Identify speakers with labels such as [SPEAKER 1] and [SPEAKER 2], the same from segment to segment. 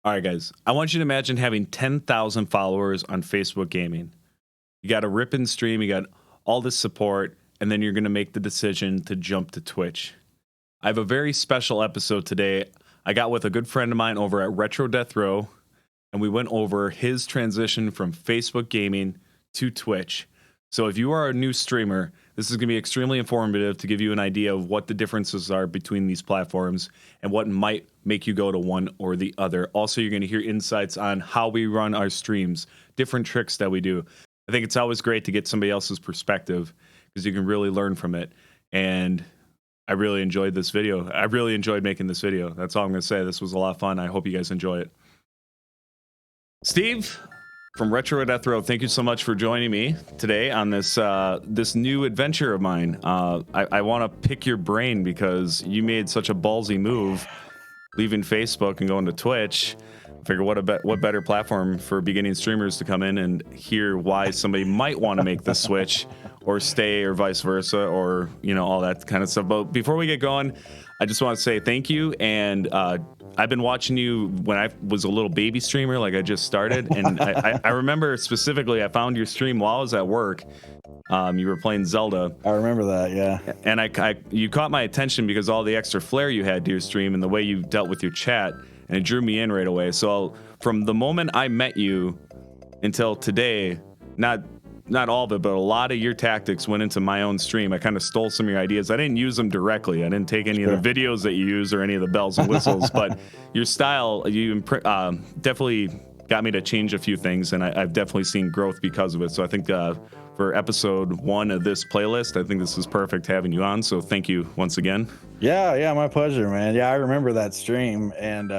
[SPEAKER 1] All right, guys. I want you to imagine having 10,000 followers on Facebook Gaming. You got a ripping stream, you got all this support, and then you're going to make the decision to jump to Twitch. I have a very special episode today. I got with a good friend of mine over at Retro Death Row, and we went over his transition from Facebook Gaming to Twitch. So if you are a new streamer, this is going to be extremely informative to give you an idea of what the differences are between these platforms and what might make you go to one or the other. Also, you're going to hear insights on how we run our streams, different tricks that we do. I think it's always great to get somebody else's perspective because you can really learn from it. And I really enjoyed this video. I really enjoyed making this video. That's all I'm going to say. This was a lot of fun. I hope you guys enjoy it. Steve from Retro Death Row, thank you so much for joining me today on this this new adventure of mine. I want to pick your brain because you made such a ballsy move, leaving Facebook and going to Twitch. I figure what better platform for beginning streamers to come in and hear why somebody might want to make the switch or stay or vice versa, or all that kind of stuff. But before we get going, I just want to say thank you. And I've been watching you when I was a little baby streamer, like I just started. And I remember specifically, I found your stream while I was at work. You were playing Zelda.
[SPEAKER 2] I remember that, yeah.
[SPEAKER 1] And you caught my attention because all the extra flair you had to your stream and the way you dealt with your chat, and it drew me in right away. So from the moment I met you until today, not all of it, but a lot of your tactics went into my own stream. I kind of stole some of your ideas. I didn't use them directly. I didn't take any of the videos that you use or any of the bells and whistles, but your style, you definitely got me to change a few things, and I've definitely seen growth because of it. So I think for episode 1 of this playlist, I think this is perfect having you on. So thank you once again.
[SPEAKER 2] Yeah, my pleasure, man. Yeah, I remember that stream, and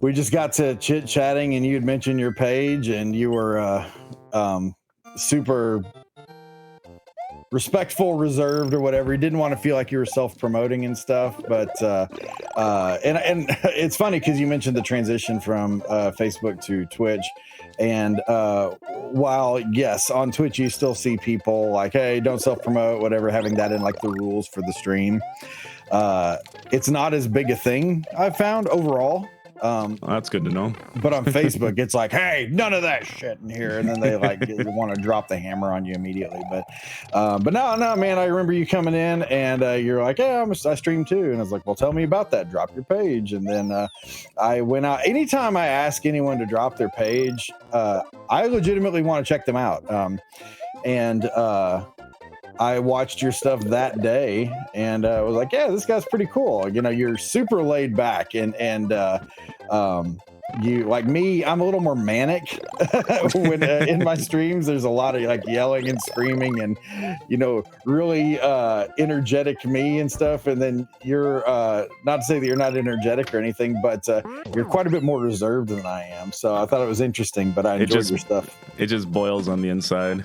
[SPEAKER 2] we just got to chit-chatting, and you had mentioned your page, and you were super respectful, reserved, or whatever. You didn't want to feel like you were self-promoting and stuff, but and it's funny because you mentioned the transition from Facebook to Twitch, and while yes, on Twitch you still see people like, hey, don't self-promote, whatever, having that in like the rules for the stream. It's not as big a thing, I've found, overall.
[SPEAKER 1] Well, that's good to know.
[SPEAKER 2] But on Facebook, it's like, hey, none of that shit in here, and then they like want to drop the hammer on you immediately. But no, man, I remember you coming in, and you're like, yeah, I stream too, and I was like, well, tell me about that. Drop your page, and then I went out. Anytime I ask anyone to drop their page, I legitimately want to check them out, and I watched your stuff that day, and was like, yeah, this guy's pretty cool. You're super laid back, and you, like me, I'm a little more manic when in my streams. There's a lot of like yelling and screaming and really energetic me and stuff, and then you're not to say that you're not energetic or anything, but you're quite a bit more reserved than I am. So I thought it was interesting, but I enjoyed your stuff.
[SPEAKER 1] It just boils on the inside.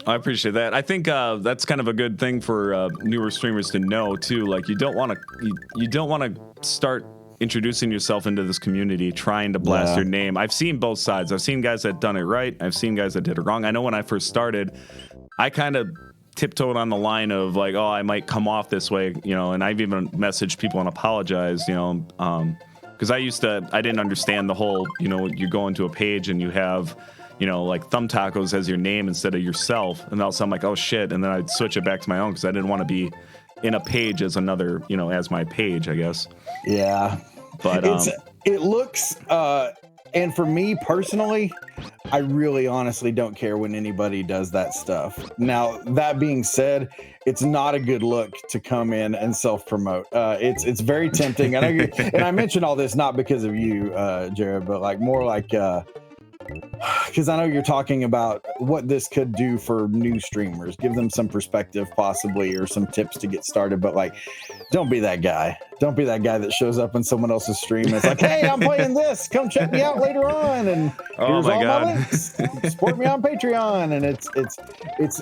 [SPEAKER 1] I appreciate that. I think that's kind of a good thing for newer streamers to know too. Like, you don't want to start introducing yourself into this community trying to blast your name. I've seen both sides. I've seen guys that done it right. I've seen guys that did it wrong. I know when I first started, I kind of tiptoed on the line of like, oh, I might come off this way, and I've even messaged people and apologized, because I didn't understand the whole, you go into a page and you have, like Thumb Tacos as your name instead of yourself. And also I'm like, oh shit. And then I'd switch it back to my own because I didn't want to be in a page as another, as my page, I guess.
[SPEAKER 2] Yeah.
[SPEAKER 1] But
[SPEAKER 2] it looks, and for me personally, I really honestly don't care when anybody does that stuff. Now, that being said, it's not a good look to come in and self-promote. It's very tempting. And I mention all this not because of you, Jared, but like more like, because I know you're talking about what this could do for new streamers, give them some perspective possibly, or some tips to get started. But like, don't be that guy. Don't be that guy that shows up in someone else's stream and it's like, hey, I'm playing this. Come check me out later on. And here's all my links. Support me on Patreon. And it's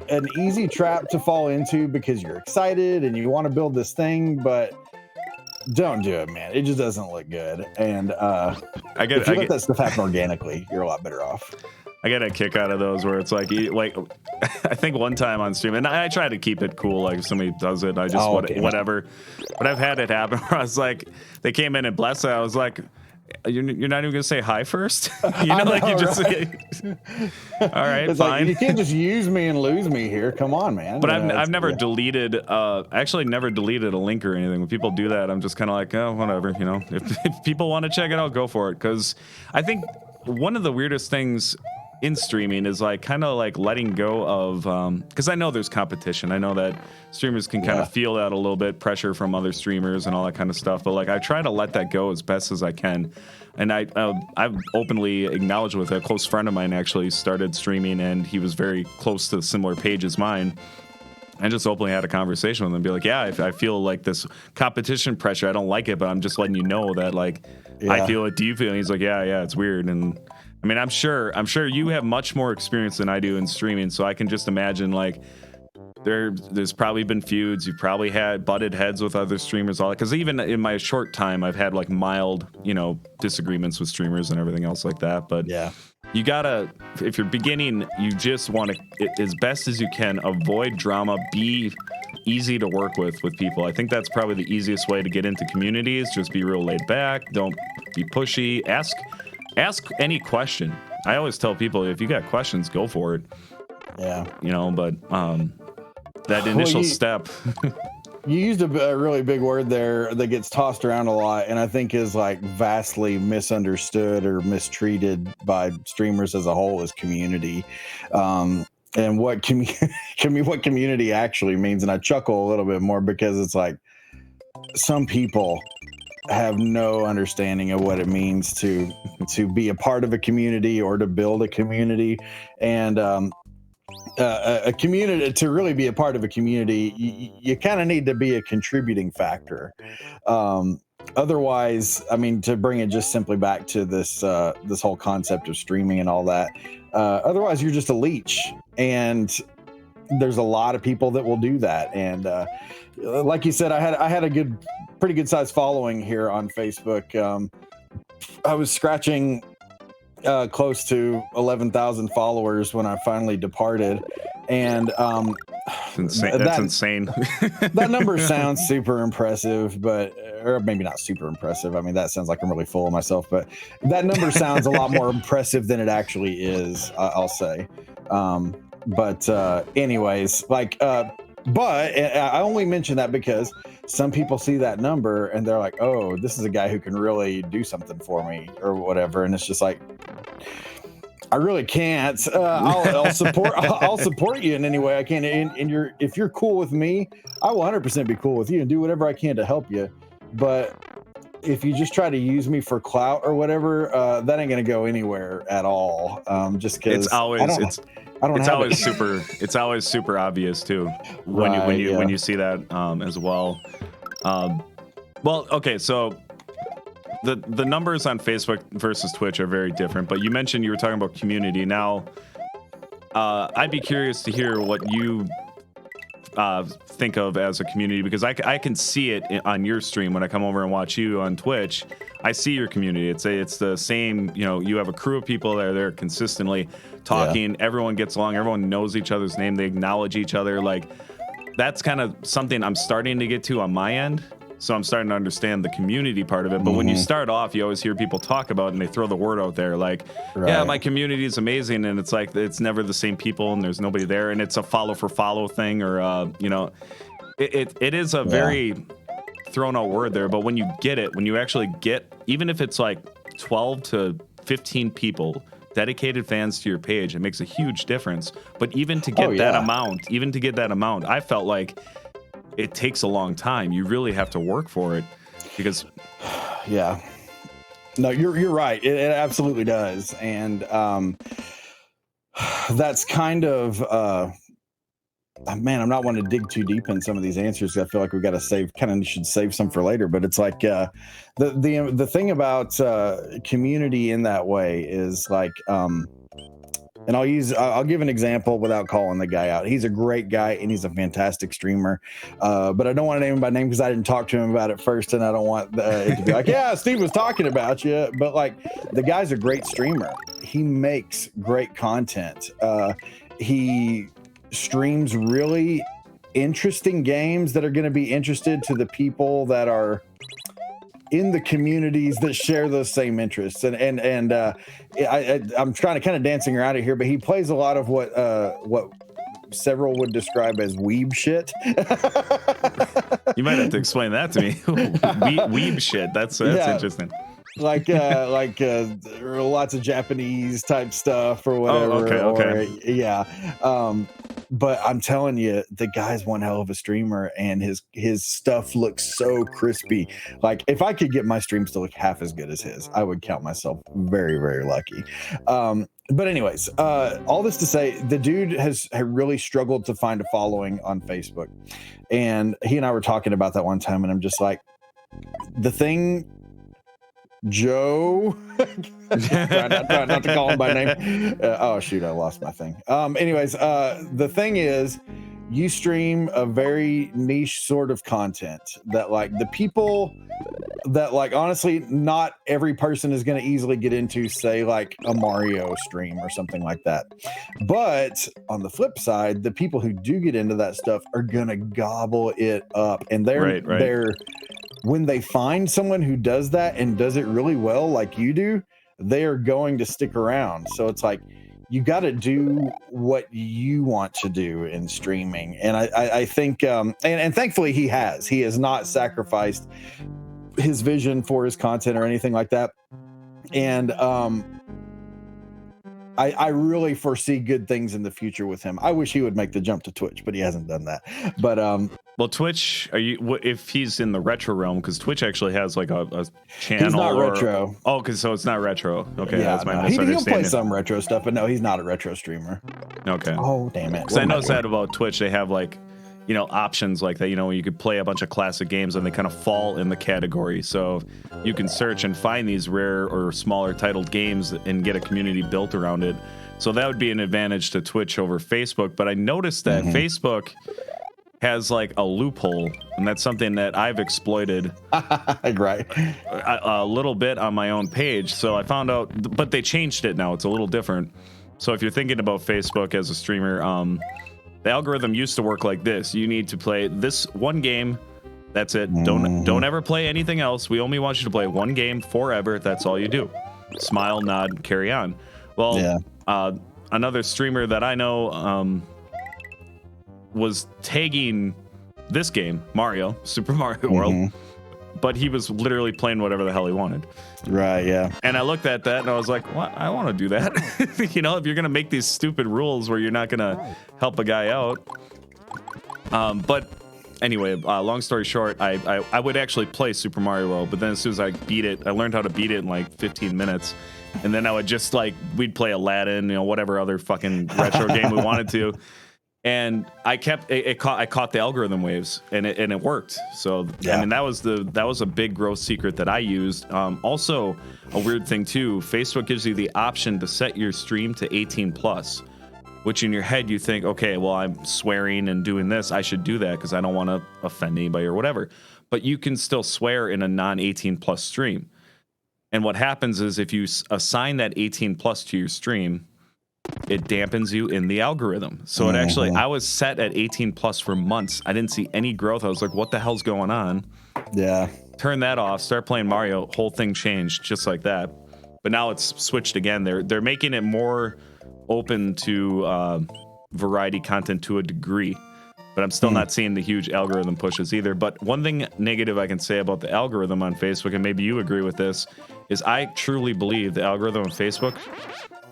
[SPEAKER 2] an easy trap to fall into because you're excited and you want to build this thing, but don't do it, man. It just doesn't look good. And if you let that stuff happen organically, you're a lot better off.
[SPEAKER 1] I get a kick out of those where it's like I think one time on stream, and I try to keep it cool. Like if somebody does it, I just whatever. But I've had it happen where I was like, they came in and blessed it. I was like, you're not even gonna say hi first. You know, like you just say, all right,
[SPEAKER 2] it's
[SPEAKER 1] fine.
[SPEAKER 2] Like, you can't just use me and lose me here. Come on, man.
[SPEAKER 1] But I've never deleted, actually never deleted a link or anything. When people do that, I'm just kind of like, oh, whatever. You know, if people want to check it out, go for it. Because I think one of the weirdest things in streaming is like kind of like letting go of, because I know there's competition. I know that streamers can kind of feel that a little bit, pressure from other streamers and all that kind of stuff. But like I try to let that go as best as I can. And I've openly acknowledged with a close friend of mine actually started streaming, and he was very close to a similar page as mine. I just openly had a conversation with him and be like, yeah, I feel like this competition pressure. I don't like it, but I'm just letting you know that like I feel it. Do you feel it? And he's like, yeah, it's weird. And I mean, I'm sure you have much more experience than I do in streaming, so I can just imagine like there's probably been feuds. You've probably had butted heads with other streamers, all that. Because even in my short time, I've had like mild, disagreements with streamers and everything else like that. But you gotta, if you're beginning, you just want to, as best as you can, avoid drama. Be easy to work with people. I think that's probably the easiest way to get into communities. Just be real laid back. Don't be pushy. Ask any question. I always tell people, if you got questions, go for it.
[SPEAKER 2] Yeah.
[SPEAKER 1] But that initial step.
[SPEAKER 2] You used a really big word there that gets tossed around a lot, and I think is like vastly misunderstood or mistreated by streamers as a whole, is community. And what community actually means. And I chuckle a little bit more because it's like some people have no understanding of what it means to be a part of a community or to build a community. And a community, to really be a part of a community, you kind of need to be a contributing factor. Otherwise, I mean, to bring it just simply back to this whole concept of streaming and all that, otherwise you're just a leech. And there's a lot of people that will do that. And like you said, I had a pretty good sized following here on Facebook. I was scratching close to 11,000 followers when I finally departed. And
[SPEAKER 1] that's insane.
[SPEAKER 2] That number sounds super impressive, or maybe not super impressive. I mean, that sounds like I'm really full of myself, but that number sounds a lot more impressive than it actually is, I'll say. But anyways, like, but I only mention that because some people see that number and they're like, oh, this is a guy who can really do something for me or whatever. And it's just like, I really can't. I'll support you in any way I can. And if you're cool with me, I will 100% be cool with you and do whatever I can to help you. But if you just try to use me for clout or whatever, that ain't gonna go anywhere at all. Just because it's always super obvious too when you see that as well. Well, okay, so the numbers on Facebook versus Twitch are very different, but you mentioned you were talking about community. Now, I'd be curious to hear what you think of as a community, because I can see it on your stream when I come over and watch you on Twitch. I see your community. It's the same, you have a crew of people that are there consistently talking. Yeah. Everyone gets along. Everyone knows each other's name. They acknowledge each other. Like, that's kind of something I'm starting to get to on my end. So I'm starting to understand the community part of it. But when you start off, you always hear people talk about it and they throw the word out there like, yeah, my community is amazing. And it's like, it's never the same people and there's nobody there. And it's a follow for follow thing, or, it is a very thrown out word there. But when you get it, when you actually get, even if it's like 12 to 15 people, dedicated fans to your page, it makes a huge difference. But even to get that amount, I felt like it takes a long time. You really have to work for it, because no, you're right. It absolutely does. And that's kind of man, I'm not wanting to dig too deep in some of these answers. I feel like we got to should save some for later. But it's like the thing about community in that way is like And I'll give an example without calling the guy out. He's a great guy and he's a fantastic streamer. But I don't want to name him by name because I didn't talk to him about it first, and I don't want it to be like, yeah, Steve was talking about you. But like, the guy's a great streamer. He makes great content. He streams really interesting games that are going to be interested to the people that are in the communities that share those same interests. And I'm trying to kind of dancing her out of here, but he plays a lot of what several would describe as weeb shit.
[SPEAKER 1] You might have to explain that to me. Weeb shit. That's interesting.
[SPEAKER 2] Like lots of Japanese type stuff or whatever.
[SPEAKER 1] Oh, okay.
[SPEAKER 2] But I'm telling you, the guy's one hell of a streamer, and his stuff looks so crispy. Like, if I could get my streams to look half as good as his, I would count myself very, very lucky. But anyways, all this to say, the dude has really struggled to find a following on Facebook. And he and I were talking about that one time, and I'm just like, the thing, Joe, try not to call him by name. Oh shoot, I lost my thing. Anyways, the thing is, you stream a very niche sort of content that, like, the people that, like, honestly, not every person is going to easily get into, say, like a Mario stream or something like that. But on the flip side, the people who do get into that stuff are going to gobble it up, and they're when they find someone who does that and does it really well, like you do, they are going to stick around. So it's like, you got to do what you want to do in streaming. And I think, and thankfully he has not sacrificed his vision for his content or anything like that. And I really foresee good things in the future with him. I wish he would make the jump to Twitch, but he hasn't done that. But
[SPEAKER 1] well, Twitch, if he's in the retro realm, because Twitch actually has like a channel.
[SPEAKER 2] He's not retro.
[SPEAKER 1] Oh, because so it's not retro. Okay,
[SPEAKER 2] yeah,
[SPEAKER 1] that's my misunderstanding.
[SPEAKER 2] He'll play some retro stuff, but no, he's not a retro streamer.
[SPEAKER 1] Okay.
[SPEAKER 2] Oh, damn it.
[SPEAKER 1] Because I noticed that about Twitch, they have like, options like that. You could play a bunch of classic games and they kind of fall in the category. So you can search and find these rare or smaller titled games and get a community built around it. So that would be an advantage to Twitch over Facebook. But I noticed that Facebook has like a loophole, and that's something that I've exploited
[SPEAKER 2] right
[SPEAKER 1] a little bit on my own page. So I found out, but they changed it now. It's a little different. So if you're thinking about Facebook as a streamer, the algorithm used to work like this. You need to play this one game. That's it. Don't ever play anything else. We only want you to play one game forever. That's all you do. Smile, nod, carry on. Well, another streamer that I know was tagging this game, Super Mario World, but he was literally playing whatever the hell he wanted.
[SPEAKER 2] Right, yeah.
[SPEAKER 1] And I looked at that and I was like, what? I want to do that. If you're going to make these stupid rules where you're not going to help a guy out. But anyway, long story short, I would actually play Super Mario World, but then as soon as I beat it, I learned how to beat it in like 15 minutes. And then I would just we'd play Aladdin, whatever other fucking retro game we wanted to. And I caught the algorithm waves, and it worked. So yeah. I mean, that was a big growth secret that I used. Also, a weird thing too, Facebook gives you the option to set your stream to 18 plus, which in your head you think, okay, well, I'm swearing and doing this, I should do that because I don't want to offend anybody or whatever. But you can still swear in a non-18 plus stream. And what happens is if you assign that 18 plus to your stream, it dampens you in the algorithm. So it actually, I was set at 18 plus for months. I didn't see any growth. I was like, what the hell's going on?
[SPEAKER 2] Yeah.
[SPEAKER 1] Turn that off, start playing Mario, whole thing changed just like that. But now it's switched again. They're making it more open to variety content to a degree. But I'm still not seeing the huge algorithm pushes either. But one thing negative I can say about the algorithm on Facebook, and maybe you agree with this, is I truly believe the algorithm on Facebook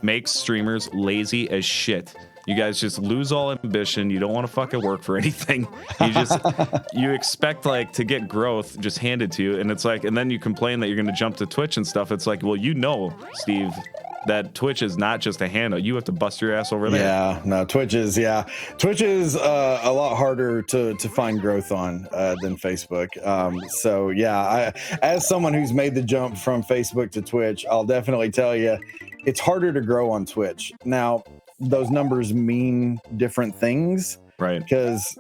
[SPEAKER 1] makes streamers lazy as shit. You guys just lose all ambition. You don't want to fucking work for anything. You expect to get growth just handed to you, and it's like, and then you complain that you're going to jump to Twitch and stuff. It's like, well, Steve, that Twitch is not just a handle. You have to bust your ass over there.
[SPEAKER 2] Yeah, no, Twitch is a lot harder to find growth on than Facebook. So yeah, as someone who's made the jump from Facebook to Twitch, I'll definitely tell you it's harder to grow on Twitch. Now, those numbers mean different things,
[SPEAKER 1] right?
[SPEAKER 2] Because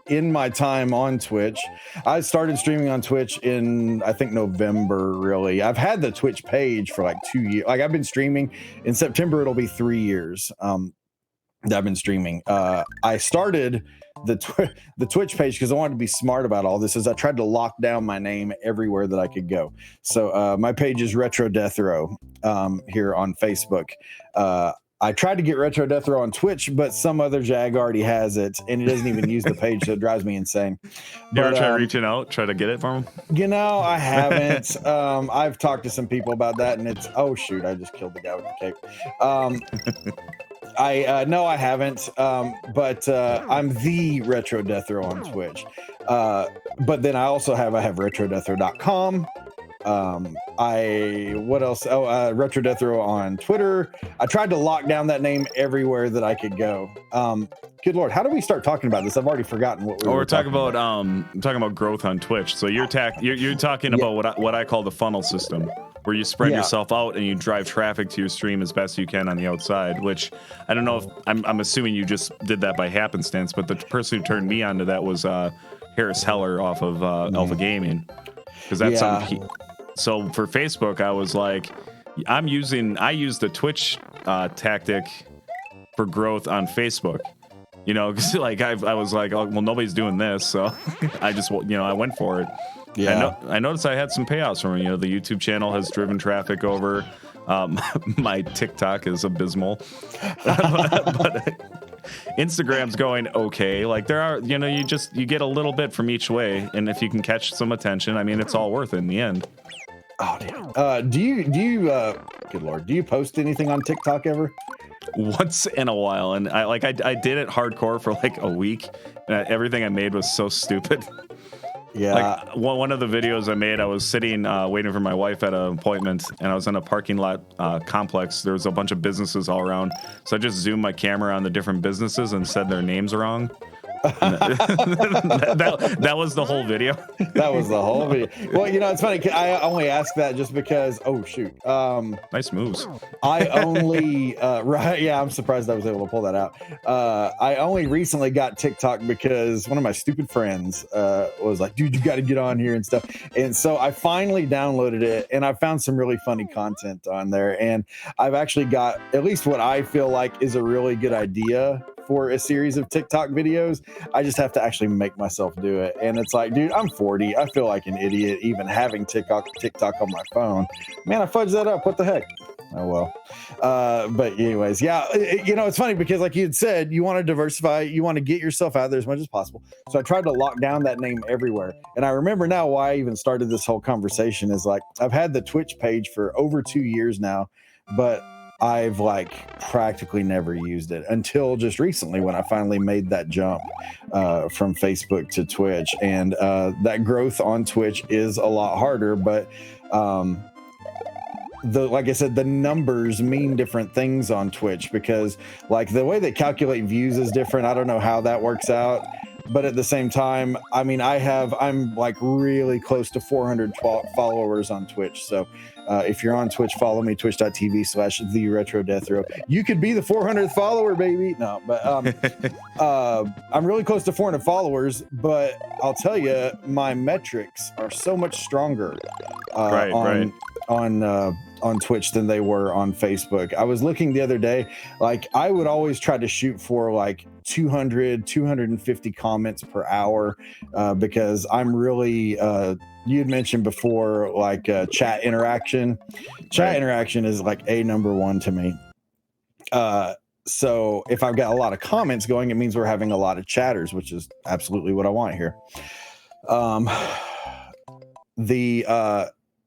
[SPEAKER 2] in my time on Twitch, I started streaming on Twitch in, I think, November, really. I've had the Twitch page for like 2 years. Like, I've been streaming. In September, it'll be 3 years that I've been streaming. I started the Twitch page because I wanted to be smart about all this, as I tried to lock down my name everywhere that I could go. So my page is Retro Death Row here on Facebook. I tried to get Retro Death Row on Twitch, but some other jag already has it, and it doesn't even use the page, so it drives me insane.
[SPEAKER 1] You ever try reaching out, try to get it from him?
[SPEAKER 2] You know, I haven't. I've talked to some people about that, and it's, oh shoot, I just killed the guy with the cape. No, I haven't. But I'm the Retro Death Row on Twitch. But then I have RetroDeathRow.com. What else? Retro Death Row on Twitter. I tried to lock down that name everywhere that I could go. Good Lord, how do we start talking about this? I've already forgotten what we were talking about.
[SPEAKER 1] I'm talking about growth on Twitch. So you're talking about what I call the funnel system, where you spread yourself out and you drive traffic to your stream as best you can on the outside, which I don't know if I'm assuming you just did that by happenstance, but the person who turned me onto that was Harris Heller off of Alpha Gaming, because that's something so for Facebook, I was like, I use the Twitch tactic for growth on Facebook, you know, because like I was like, oh, well, nobody's doing this, so I just, I went for it. Yeah, I noticed I had some payouts from it. You know, the YouTube channel has driven traffic over. My TikTok is abysmal, but Instagram's going okay. Like there are, you get a little bit from each way, and if you can catch some attention, I mean, it's all worth it in the end.
[SPEAKER 2] Oh damn. Do you good Lord, do you post anything on TikTok ever?
[SPEAKER 1] Once in a while, and I did it hardcore for like a week, and everything I made was so stupid.
[SPEAKER 2] Yeah.
[SPEAKER 1] Like one of the videos I made, I was sitting waiting for my wife at an appointment, and I was in a parking lot complex. There was a bunch of businesses all around, so I just zoomed my camera on the different businesses and said their names wrong. that was the whole video.
[SPEAKER 2] That was the whole video. Well, it's funny. I only asked that just because. Oh shoot.
[SPEAKER 1] Nice moves.
[SPEAKER 2] I only right. Yeah, I'm surprised I was able to pull that out. I only recently got TikTok because one of my stupid friends was like, "Dude, you got to get on here and stuff." And so I finally downloaded it, and I found some really funny content on there. And I've actually got at least what I feel like is a really good idea for a series of TikTok videos. I just have to actually make myself do it. And it's like, dude, I'm 40. I feel like an idiot even having TikTok on my phone. Man, I fudged that up. What the heck? Oh, well. But anyways, yeah, it's funny because like you had said, you want to diversify, you want to get yourself out there as much as possible. So I tried to lock down that name everywhere. And I remember now why I even started this whole conversation is like, I've had the Twitch page for over 2 years now, but I've like practically never used it until just recently when I finally made that jump from Facebook to Twitch. And that growth on Twitch is a lot harder, but like I said, the numbers mean different things on Twitch because like the way they calculate views is different. I don't know how that works out. But at the same time, I mean, I'm like really close to 400 followers on Twitch. So if you're on Twitch, follow me, twitch.tv/TheRetroDeathRow. You could be the 400th follower, baby. No, but I'm really close to 400 followers. But I'll tell you, my metrics are so much stronger on Twitch than they were on Facebook. I was looking the other day, like I would always try to shoot for like 250 comments per hour because I'm really you had mentioned before like chat interaction. Chat interaction is like number one to me. So if I've got a lot of comments going, it means we're having a lot of chatters, which is absolutely what I want here.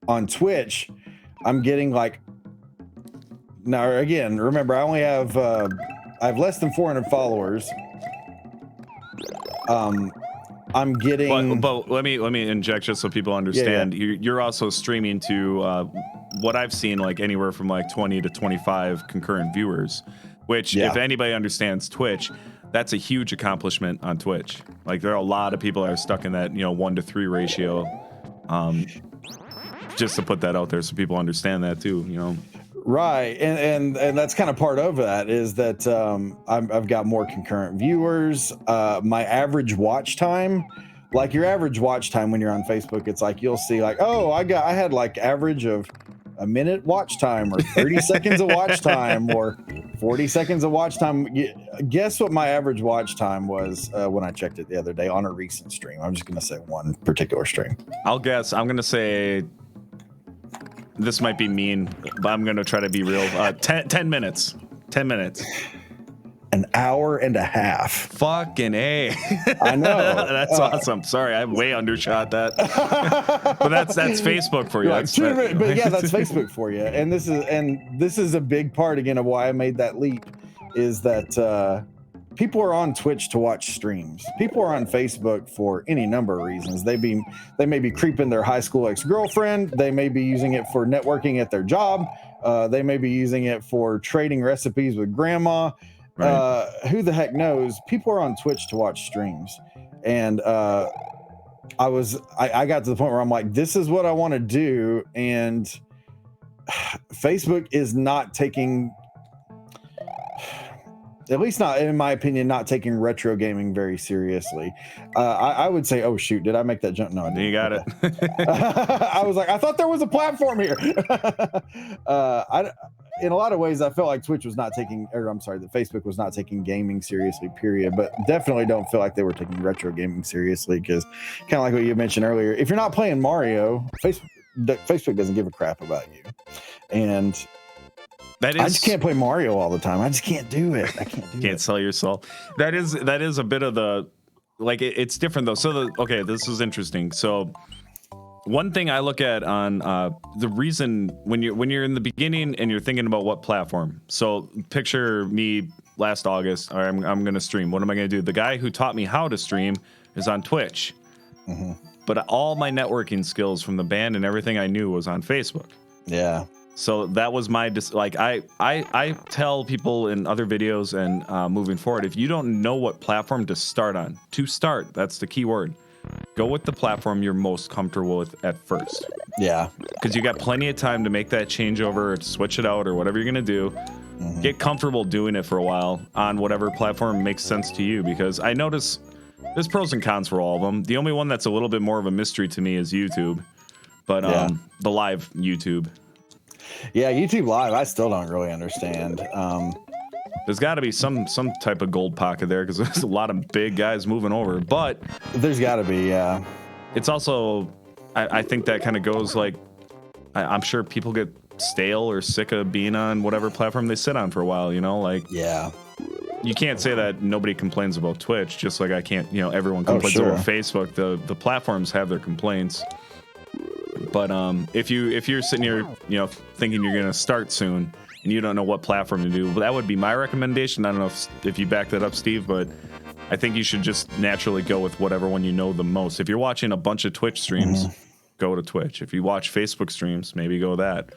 [SPEAKER 2] On Twitch, I'm getting like, now again, remember I only have I have less than 400 followers. I'm getting.
[SPEAKER 1] But let me inject just so people understand. You're also streaming to what I've seen, like anywhere from like 20 to 25 concurrent viewers. Which, if anybody understands Twitch, that's a huge accomplishment on Twitch. Like there are a lot of people that are stuck in that 1 to 3 ratio. Just to put that out there so people understand that too.
[SPEAKER 2] Right, and that's kind of part of that is that I've got more concurrent viewers. My average watch time, like your average watch time when you're on Facebook, it's like you'll see like, oh, I had like average of a minute watch time or 30 seconds of watch time or 40 seconds of watch time. Guess what my average watch time was when I checked it the other day on a recent stream. I'm just gonna say one particular stream.
[SPEAKER 1] I'll guess. I'm gonna say. This might be mean, but I'm going to try to be real. 10 minutes. 10 minutes.
[SPEAKER 2] An hour and a half.
[SPEAKER 1] Fucking A.
[SPEAKER 2] I know.
[SPEAKER 1] That's awesome. Sorry, I way undershot that. But that's Facebook for you.
[SPEAKER 2] Like, but yeah, that's Facebook for you. And this is a big part again of why I made that leap is that people are on Twitch to watch streams. People are on Facebook for any number of reasons. They may be creeping their high school ex-girlfriend. They may be using it for networking at their job. They may be using it for trading recipes with grandma. Right. Who the heck knows? People are on Twitch to watch streams. And I got to the point where I'm like, this is what I want to do. And Facebook is not taking, at least not in my opinion, not taking retro gaming very seriously. I would say, oh shoot, did I make that jump? No, I didn't.
[SPEAKER 1] You got it.
[SPEAKER 2] I was like, I thought there was a platform here. In a lot of ways, I felt like Twitch was not taking, or I'm sorry, that Facebook was not taking gaming seriously, period. But definitely don't feel like they were taking retro gaming seriously because kind of like what you mentioned earlier, if you're not playing Mario, Facebook doesn't give a crap about you. And I just can't play Mario all the time. I just can't do it. I can't do it.
[SPEAKER 1] Can't sell your soul. That is a bit of the, like, it's different though. So okay, this is interesting. So one thing I look at on the reason when you're in the beginning and you're thinking about what platform. So picture me last August. Or I'm going to stream. What am I going to do? The guy who taught me how to stream is on Twitch. Mm-hmm. But all my networking skills from the band and everything I knew was on Facebook.
[SPEAKER 2] Yeah.
[SPEAKER 1] So that was my I tell people in other videos and moving forward, if you don't know what platform to start on, that's the key word. Go with the platform you're most comfortable with at first.
[SPEAKER 2] Yeah.
[SPEAKER 1] Because you got plenty of time to make that changeover, or switch it out, or whatever you're going to do. Mm-hmm. Get comfortable doing it for a while on whatever platform makes sense to you. Because I notice there's pros and cons for all of them. The only one that's a little bit more of a mystery to me is YouTube. But the live YouTube.
[SPEAKER 2] Yeah, YouTube Live, I still don't really understand.
[SPEAKER 1] There's got to be some type of gold pocket there because there's a lot of big guys moving over. But
[SPEAKER 2] there's got to be, yeah.
[SPEAKER 1] It's also, I think that kind of goes like, I'm sure people get stale or sick of being on whatever platform they sit on for a while, like.
[SPEAKER 2] Yeah.
[SPEAKER 1] You can't say that nobody complains about Twitch, just like I can't, everyone complains about Facebook. The platforms have their complaints. But if you're sitting here, thinking you're gonna start soon and you don't know what platform to do, that would be my recommendation. I don't know if you back that up, Steve, but I think you should just naturally go with whatever one you know the most. If you're watching a bunch of Twitch streams, go to Twitch. If you watch Facebook streams, maybe go that.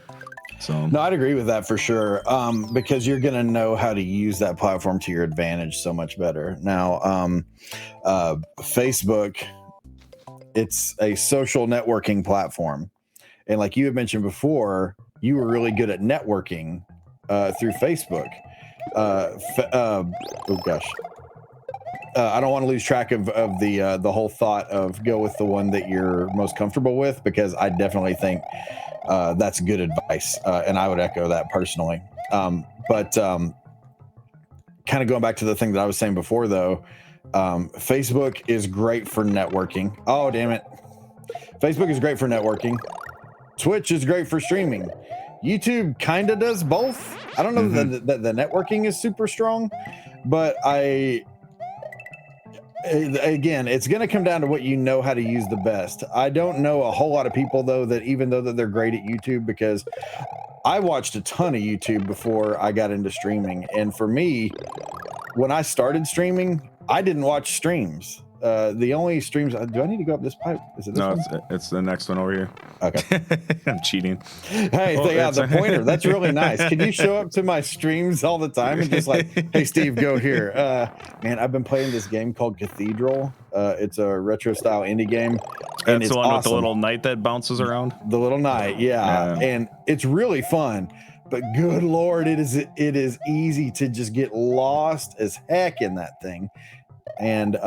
[SPEAKER 1] So
[SPEAKER 2] no, I'd agree with that for sure. Because you're gonna know how to use that platform to your advantage so much better. Now, Facebook, it's a social networking platform. And like you had mentioned before, you were really good at networking through Facebook. Oh gosh. I don't want to lose track of the whole thought of go with the one that you're most comfortable with, because I definitely think that's good advice. And I would echo that personally. But kind of going back to the thing that I was saying before, though, Facebook is great for networking. Oh, damn it. Facebook is great for networking. Twitch is great for streaming. YouTube kind of does both. I don't know that the networking is super strong, but again, it's going to come down to what you know how to use the best. I don't know a whole lot of people, though, that even though that they're great at YouTube, because I watched a ton of YouTube before I got into streaming. And for me, when I started streaming, I didn't watch streams. The only streams. Do I need to go up this pipe? Is it this one?
[SPEAKER 1] It's the next one over here.
[SPEAKER 2] Okay.
[SPEAKER 1] I'm cheating.
[SPEAKER 2] Hey, the pointer. That's really nice. Can you show up to my streams all the time and just like, hey, Steve, go here? Man, I've been playing this game called Cathedral. It's a retro style indie game. And
[SPEAKER 1] it's
[SPEAKER 2] it's
[SPEAKER 1] the one
[SPEAKER 2] awesome.
[SPEAKER 1] with the little knight that bounces around.
[SPEAKER 2] The little knight, yeah. And it's really fun. But good Lord, it is easy to just get lost as heck in that thing. And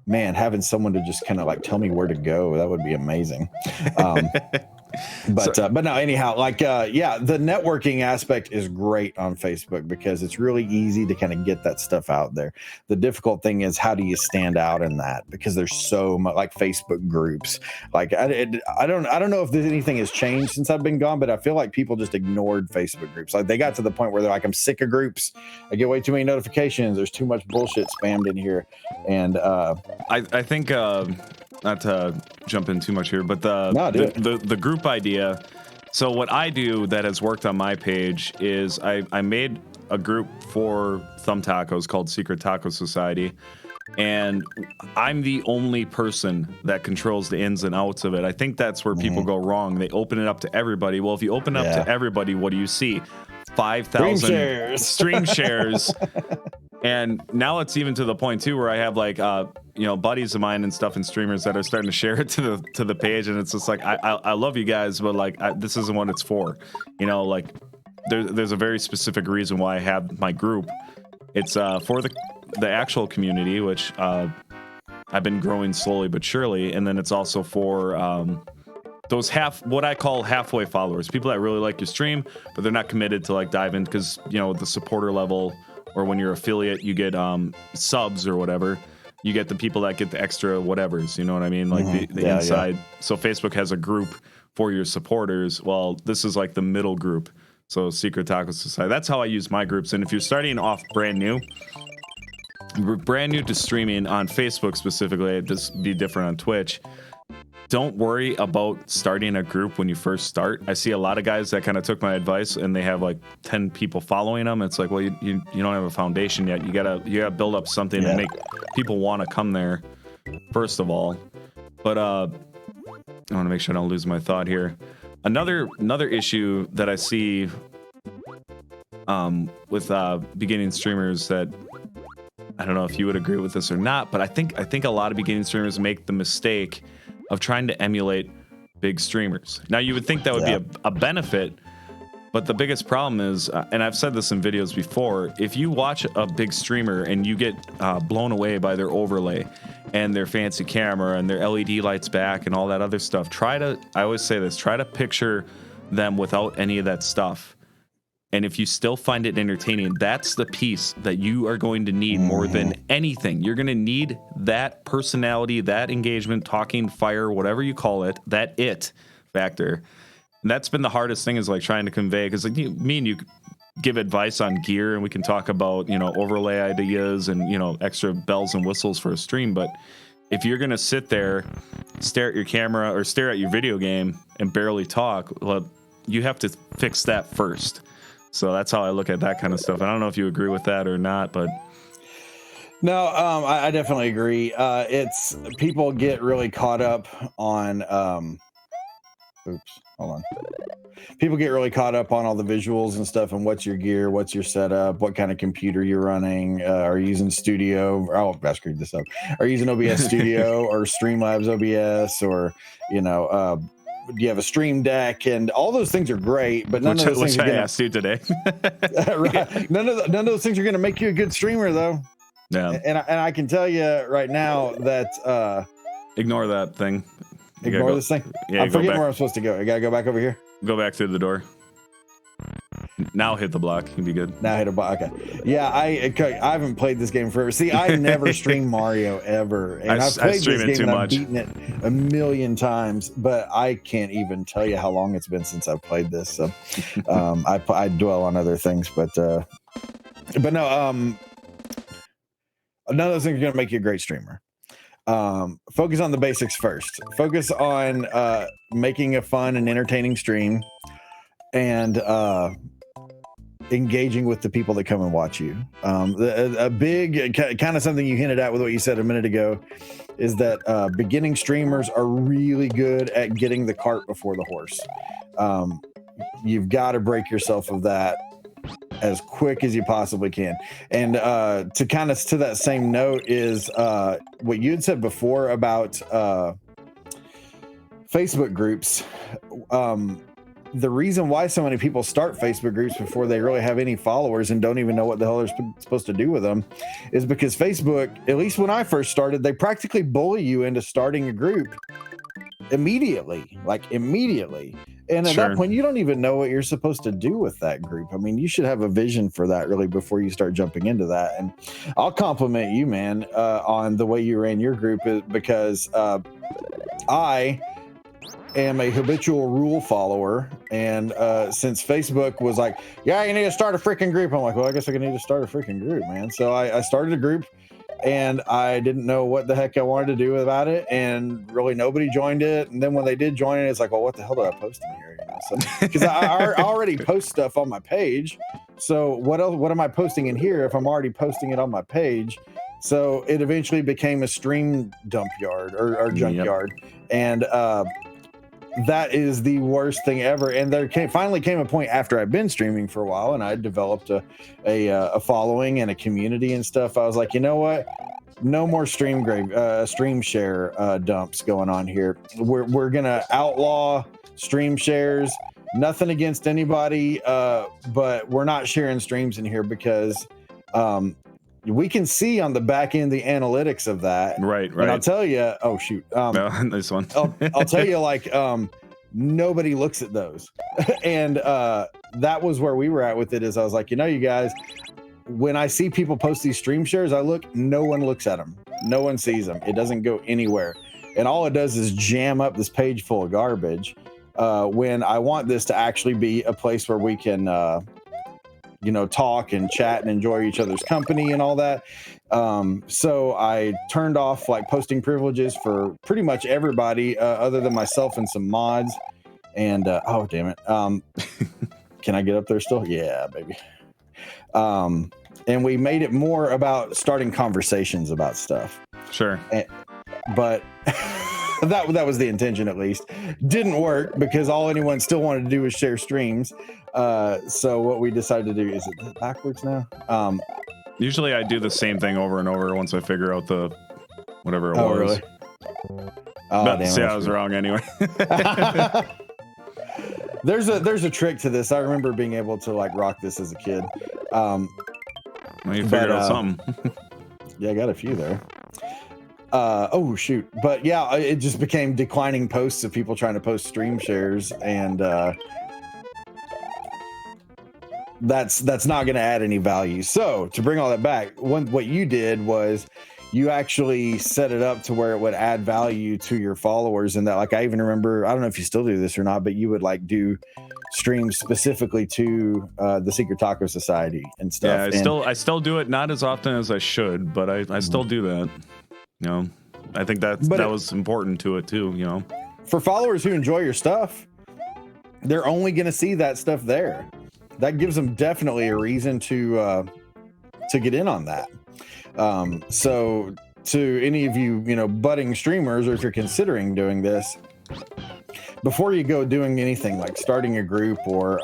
[SPEAKER 2] man, having someone to just kind of like tell me where to go, that would be amazing. But no, anyhow, like the networking aspect is great on Facebook because it's really easy to kind of get that stuff out there. The difficult thing is, how do you stand out in that? Because there's so much, like Facebook groups. Like I don't know if anything has changed since I've been gone, but I feel like people just ignored Facebook groups. Like they got to the point where they're like, I'm sick of groups. I get way too many notifications. There's too much bullshit spammed in here. And
[SPEAKER 1] I think not to jump in too much here, but the group idea. So what I do that has worked on my page is I made a group for Thumb Tacos called Secret Taco Society, and I'm the only person that controls the ins and outs of it. I think that's where people go wrong. They open it up to everybody. Well, if you open it up to everybody, what do you see? 5,000 stream shares. And now it's even to the point too where I have like buddies of mine and stuff and streamers that are starting to share it to the page, and it's just like I love you guys, but like this isn't what it's for. Like there's a very specific reason why I have my group. It's for the actual community, which I've been growing slowly but surely, and then it's also for those what I call halfway followers, people that really like your stream, but they're not committed to like dive in because the supporter level. Or when you're affiliate, you get subs or whatever. You get the people that get the extra whatevers. You know what I mean? Like the inside. Yeah. So Facebook has a group for your supporters. Well, this is like the middle group. So Secret Taco Society. That's how I use my groups. And if you're starting off brand new to streaming on Facebook specifically, it'd just be different on Twitch. Don't worry about starting a group when you first start. I see a lot of guys that kind of took my advice and they have like 10 people following them. It's like, well, you don't have a foundation yet. You gotta build up something and make people want to come there first of all. But I want to make sure I don't lose my thought here. Another issue that I see with beginning streamers that I don't know if you would agree with this or not, but I think a lot of beginning streamers make the mistake of trying to emulate big streamers. Now, you would think that would be a benefit, but the biggest problem is, and I've said this in videos before, if you watch a big streamer and you get blown away by their overlay and their fancy camera and their LED lights back and all that other stuff, I always say this, try to picture them without any of that stuff. And if you still find it entertaining, that's the piece that you are going to need more than anything. You're going to need that personality, that engagement, talking fire, whatever you call it, that it factor. And that's been the hardest thing, is like trying to convey, because like me and you give advice on gear and we can talk about, overlay ideas and, extra bells and whistles for a stream. But if you're going to sit there, stare at your camera or stare at your video game and barely talk, well, you have to fix that first. So that's how I look at that kind of stuff. I don't know if you agree with that or not, but
[SPEAKER 2] no, I definitely agree. It's people get really caught up on. Oops, hold on. People get really caught up on all the visuals and stuff, and what's your gear, what's your setup, what kind of computer you're running, are you using Studio? Oh, I screwed this up. Are you using OBS Studio or Streamlabs OBS, or do you have a Stream Deck? And all those things are great, but none of those things are gonna,
[SPEAKER 1] asked you today.
[SPEAKER 2] Right? None of those things are going to make you a good streamer, though.
[SPEAKER 1] Yeah.
[SPEAKER 2] And I can tell you right now that
[SPEAKER 1] ignore that thing.
[SPEAKER 2] Ignore this thing.
[SPEAKER 1] Yeah,
[SPEAKER 2] I'm forgetting where I'm supposed to go. I gotta go back over here.
[SPEAKER 1] Go back through the door. Now hit the block. You'll be good.
[SPEAKER 2] Now hit a block. Okay. Yeah, I haven't played this game forever. See, I never streamed Mario ever, and I've played this game and I've beaten it a million times, but I can't even tell you how long it's been since I've played this. So I dwell on other things, but no, none of those things are going to make you a great streamer. Focus on the basics first. Focus on making a fun and entertaining stream, and engaging with the people that come and watch you. A big kind of something you hinted at with what you said a minute ago is that beginning streamers are really good at getting the cart before the horse. You've got to break yourself of that as quick as you possibly can. And to kind of to that same note is what you had said before about Facebook groups. The reason why so many people start Facebook groups before they really have any followers and don't even know what the hell they're supposed to do with them is because Facebook, at least when I first started, they practically bully you into starting a group immediately. And at that point, you don't even know what you're supposed to do with that group. I mean, you should have a vision for that really before you start jumping into that. And I'll compliment you, man, on the way you ran your group because I am a habitual rule follower. And since Facebook was like, yeah, you need to start a freaking group. I'm like, well, I guess I need to start a freaking group, man. So I started a group. And I didn't know what the heck I wanted to do about it, and really nobody joined it. And then when they did join it, it's like, well, what the hell did I post in here? You know, so because I already post stuff on my page, so what else? What am I posting in here if I'm already posting it on my page? So it eventually became a stream dump yard or junkyard, and that is the worst thing ever. And there finally came a point after I'd been streaming for a while and I developed a following and a community and stuff. I was like, you know what? No more stream share dumps going on here. We're gonna outlaw stream shares. Nothing against anybody, but we're not sharing streams in here because we can see on the back end the analytics of that.
[SPEAKER 1] Right.
[SPEAKER 2] And I'll tell you, oh shoot.
[SPEAKER 1] No, this one.
[SPEAKER 2] I'll tell you, like, nobody looks at those. And that was where we were at with it is I was like, you know, you guys, when I see people post these stream shares, no one looks at them. No one sees them. It doesn't go anywhere. And all it does is jam up this page full of garbage. When I want this to actually be a place where we can, talk and chat and enjoy each other's company and all that. So I turned off like posting privileges for pretty much everybody other than myself and some mods. And oh, damn it. Can I get up there still? Yeah, baby. And we made it more about starting conversations about stuff.
[SPEAKER 1] Sure.
[SPEAKER 2] But that was the intention, at least. Didn't work because all anyone still wanted to do was share streams. So what we decided to do, is it backwards now?
[SPEAKER 1] Usually I do the same thing over and over once I figure out the whatever it was.
[SPEAKER 2] Really? Oh,
[SPEAKER 1] but
[SPEAKER 2] damn,
[SPEAKER 1] see, I was wrong anyway.
[SPEAKER 2] There's a trick to this. I remember being able to like rock this as a kid.
[SPEAKER 1] Well, you figured out something.
[SPEAKER 2] Yeah, I got a few there. Oh shoot. But yeah, it just became declining posts of people trying to post stream shares, and that's not going to add any value. So to bring all that back, what you did was you actually set it up to where it would add value to your followers. And that, like, I even remember, I don't know if you still do this or not, but you would like do streams specifically to the Secret Taco Society and stuff.
[SPEAKER 1] Yeah, I still do it, not as often as I should, but I still do that. You know, I think that was important to it too, you know.
[SPEAKER 2] For followers who enjoy your stuff, they're only going to see that stuff there. That gives them definitely a reason to get in on that. So to any of you, budding streamers, or if you're considering doing this, before you go doing anything like starting a group or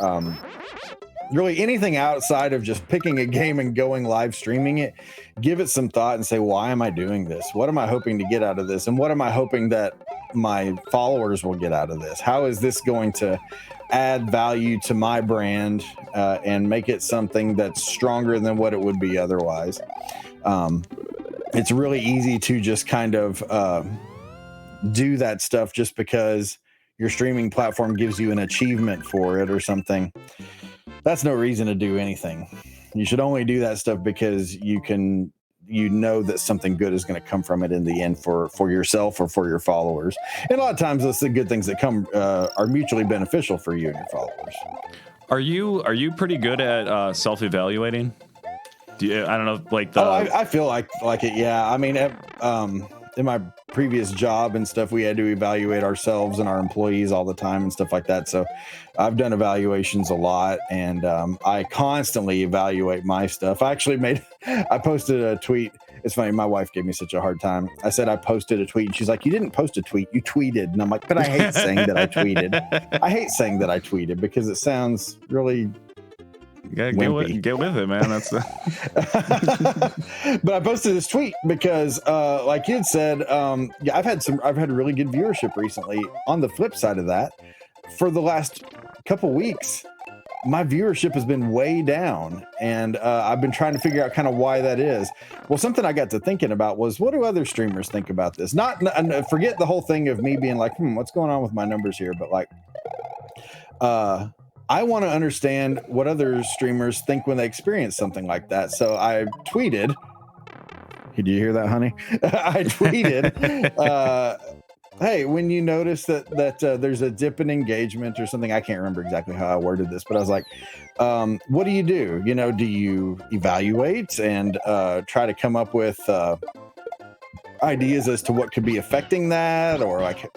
[SPEAKER 2] really anything outside of just picking a game and going live streaming it, give it some thought and say, why am I doing this? What am I hoping to get out of this? And what am I hoping that my followers will get out of this? How is this going to add value to my brand and make it something that's stronger than what it would be otherwise? It's really easy to just kind of do that stuff just because your streaming platform gives you an achievement for it or something. That's no reason to do anything. You should only do that stuff because you know that something good is going to come from it in the end for yourself or for your followers. And a lot of times those good things that come are mutually beneficial for you and your followers.
[SPEAKER 1] Are you pretty good at self-evaluating? I don't know, like
[SPEAKER 2] I feel like it. Yeah. I mean, in my previous job and stuff, we had to evaluate ourselves and our employees all the time and stuff like that. So I've done evaluations a lot, and I constantly evaluate my stuff. I posted a tweet. It's funny. My wife gave me such a hard time. I said I posted a tweet, and she's like, "You didn't post a tweet. You tweeted." And I'm like, "But I hate saying that I tweeted. I hate saying that I tweeted because it sounds really."
[SPEAKER 1] Get with it, man. That's
[SPEAKER 2] But I posted this tweet because, like you had said, yeah, I've had really good viewership recently. On the flip side of that, for the last couple weeks, my viewership has been way down, and I've been trying to figure out kind of why that is. Well, something I got to thinking about was, what do other streamers think about this? Not forget the whole thing of me being like, what's going on with my numbers here? But like, I want to understand what other streamers think when they experience something like that. So I tweeted. Did you hear that, honey? I tweeted, hey, when you notice that there's a dip in engagement or something, I can't remember exactly how I worded this, but I was like, what do you do? You know, do you evaluate and try to come up with ideas as to what could be affecting that? Or like,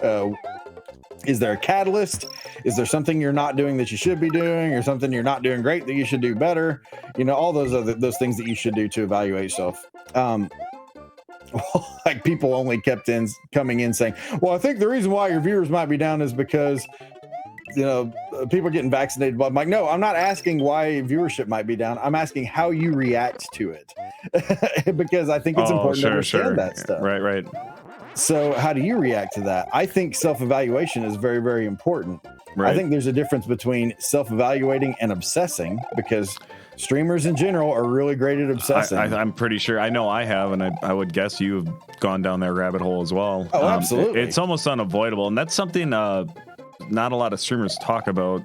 [SPEAKER 2] is there a catalyst? Is there something you're not doing that you should be doing, or something you're not doing great that you should do better? You know, all those things that you should do to evaluate yourself. Like people only kept coming in saying, well, I think the reason why your viewers might be down is because, you know, people are getting vaccinated. But I'm like, no, I'm not asking why viewership might be down. I'm asking how you react to it, because I think it's important to understand that stuff.
[SPEAKER 1] Right.
[SPEAKER 2] So how do you react to that? I think self-evaluation is very, very important. Right. I think there's a difference between self-evaluating and obsessing, because streamers in general are really great at obsessing.
[SPEAKER 1] I'm pretty sure. I know I have, and I would guess you've gone down that rabbit hole as well.
[SPEAKER 2] Oh, absolutely.
[SPEAKER 1] It's almost unavoidable, and that's something not a lot of streamers talk about.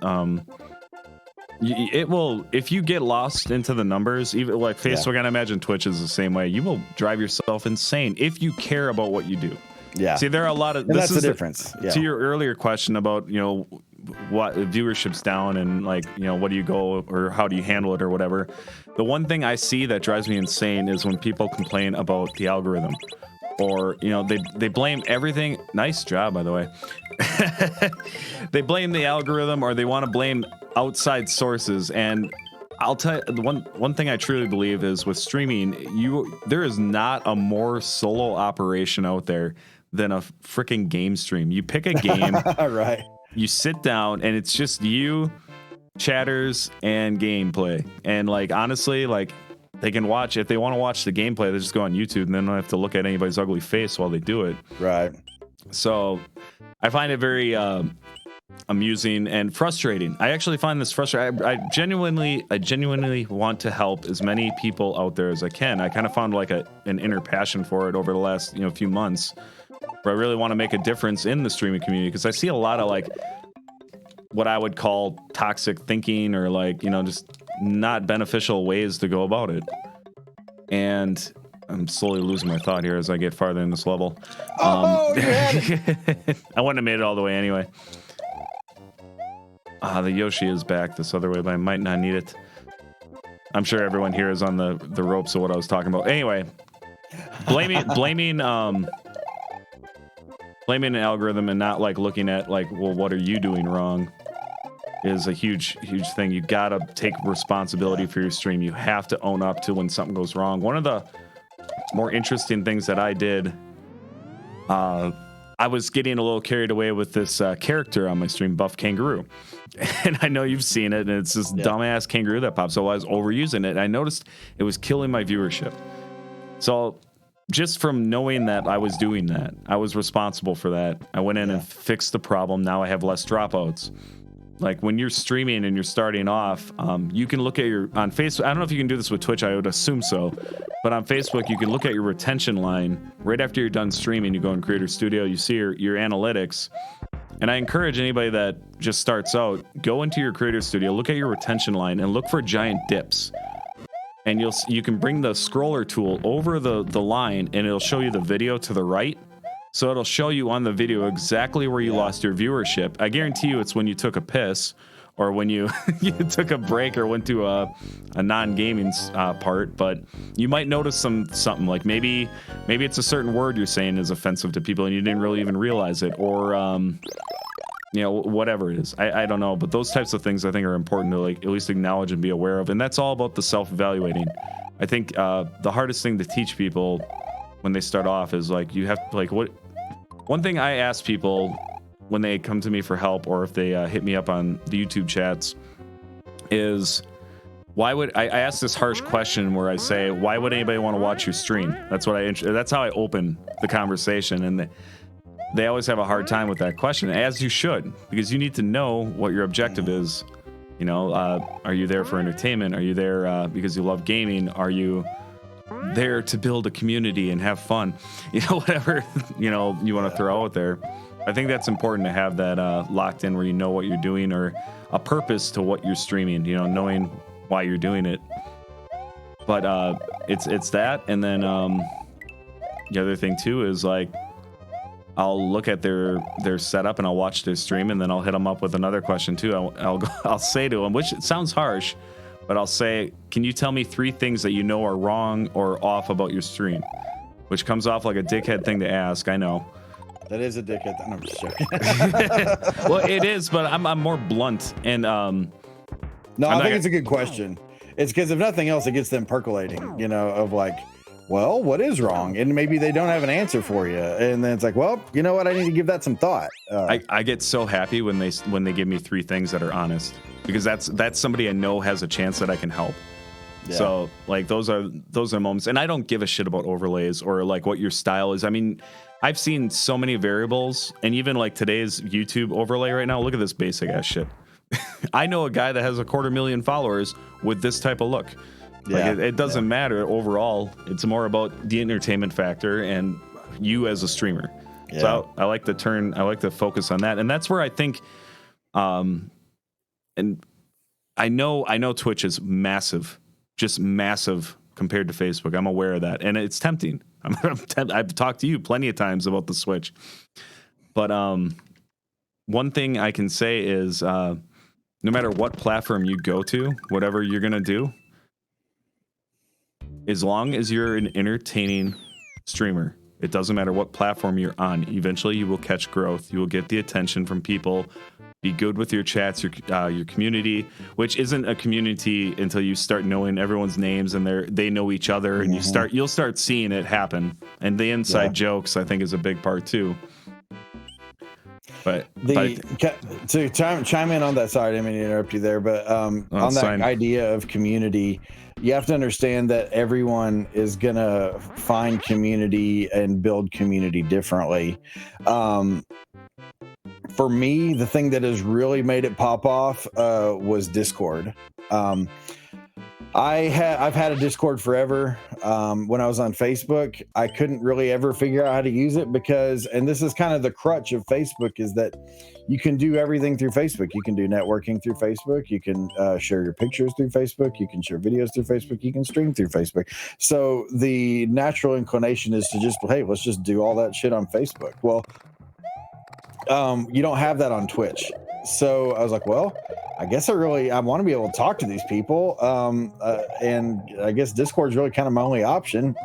[SPEAKER 1] It will, if you get lost into the numbers, even like Facebook, and I imagine Twitch is the same way. You will drive yourself insane if you care about what you do.
[SPEAKER 2] Yeah.
[SPEAKER 1] See, there are a lot of.
[SPEAKER 2] And that's the difference.
[SPEAKER 1] To your earlier question about, you know, what viewership's down and like, you know, what do you go or how do you handle it or whatever. The one thing I see that drives me insane is when people complain about the algorithm, or, you know, they blame everything. Nice job, by the way. They blame the algorithm, or they want to blame outside sources. And I'll tell you, the one thing I truly believe is with streaming, there is not a more solo operation out there than a freaking game stream. You pick a game,
[SPEAKER 2] right?
[SPEAKER 1] You sit down, and it's just you, chatters, and gameplay. And like, honestly, like, they can watch, if they want to watch the gameplay, they just go on YouTube, and they don't have to look at anybody's ugly face while they do it.
[SPEAKER 2] Right.
[SPEAKER 1] So I find it very amusing and frustrating. I actually find this frustrating. I genuinely want to help as many people out there as I can. I kind of found like an inner passion for it over the last, you know, few months, where I really want to make a difference in the streaming community, because I see a lot of like what I would call toxic thinking, or like, you know, just not beneficial ways to go about it. And I'm slowly losing my thought here as I get farther in this level.
[SPEAKER 2] I
[SPEAKER 1] wouldn't have made it all the way anyway. The Yoshi is back this other way, but I might not need it. I'm sure everyone here is on the ropes of what I was talking about. Anyway, blaming an algorithm and not like looking at like, well, what are you doing wrong, is a huge thing. You gotta take responsibility for your stream. You have to own up to when something goes wrong. One of the more interesting things that I did, I was getting a little carried away with this character on my stream, Buff Kangaroo. And I know you've seen it, and it's this dumbass kangaroo that pops. So I was overusing it, and I noticed it was killing my viewership. So just from knowing that I was doing that, I was responsible for that. I went in and fixed the problem. Now I have less dropouts. Like when you're streaming and you're starting off, you can look at on Facebook. I don't know if you can do this with Twitch. I would assume so. But on Facebook, you can look at your retention line right after you're done streaming. You go in Creator Studio, you see your analytics. And I encourage anybody that just starts out, go into your Creator Studio, look at your retention line, and look for giant dips. And you can bring the scroller tool over the line, and it'll show you the video to the right. So it'll show you on the video exactly where you lost your viewership. I guarantee you it's when you took a piss, or when you you took a break or went to a non-gaming part, but you might notice something like maybe it's a certain word you're saying is offensive to people and you didn't really even realize it, or whatever it is. I don't know, but those types of things I think are important to like at least acknowledge and be aware of, and that's all about the self-evaluating. I think the hardest thing to teach people when they start off is like you have like one thing I ask people when they come to me for help, or if they hit me up on the YouTube chats, is why would I ask this harsh question where I say, why would anybody want to watch your stream? That's how I open the conversation, and they always have a hard time with that question, as you should, because you need to know what your objective is. Are you there for entertainment? Are you there because you love gaming? Are you there to build a community and have fun? Whatever you want to throw out there. I think that's important to have that locked in, where you know what you're doing, or a purpose to what you're streaming, knowing why you're doing it. But it's that, and then the other thing too is like I'll look at their setup and I'll watch their stream, and then I'll hit them up with another question too. I'll say to them, which sounds harsh, but I'll say, can you tell me 3 things that you know are wrong or off about your stream? Which comes off like a dickhead thing to ask, I know.
[SPEAKER 2] That is a dickhead. I'm just joking.
[SPEAKER 1] Well, it is, but I'm more blunt, and
[SPEAKER 2] no, I think it's a good question. It's because if nothing else, it gets them percolating, of like, well, what is wrong? And maybe they don't have an answer for you, and then it's like, well, you know what? I need to give that some thought.
[SPEAKER 1] I get so happy when they give me 3 things that are honest, because that's somebody I know has a chance that I can help. Yeah. So like those are moments, and I don't give a shit about overlays or like what your style is. I mean, I've seen so many variables, and even like today's YouTube overlay right now, look at this basic ass shit. I know a guy that has 250,000 followers with this type of look. Yeah, like it doesn't matter overall. It's more about the entertainment factor and you as a streamer. Yeah. So I like to focus on that, and that's where I think, and I know Twitch is massive, just massive compared to Facebook. I'm aware of that, and it's tempting. I've talked to you plenty of times about the Switch, but one thing I can say is no matter what platform you go to, whatever you're gonna do, as long as you're an entertaining streamer, it doesn't matter what platform you're on. Eventually, you will catch growth. You will get the attention from people. Be good with your chats, your community, which isn't a community until you start knowing everyone's names and they know each other, and you'll start seeing it happen. And the inside jokes, I think, is a big part too. But to chime in on that, sorry, I didn't mean to interrupt you there, but on that idea of community, you have to understand that everyone is gonna find community and build community differently. For me, the thing that has really made it pop off was Discord. I've had a Discord forever. When I was on Facebook, I couldn't really ever figure out how to use it because, and this is kind of the crutch of Facebook, is that you can do everything through Facebook. You can do networking through Facebook. You can share your pictures through Facebook. You can share videos through Facebook. You can stream through Facebook. So the natural inclination is to just, hey, let's just do all that shit on Facebook. Well, you don't have that on Twitch. So I was like, well, I guess I want to be able to talk to these people. And I guess Discord's really kind of my only option.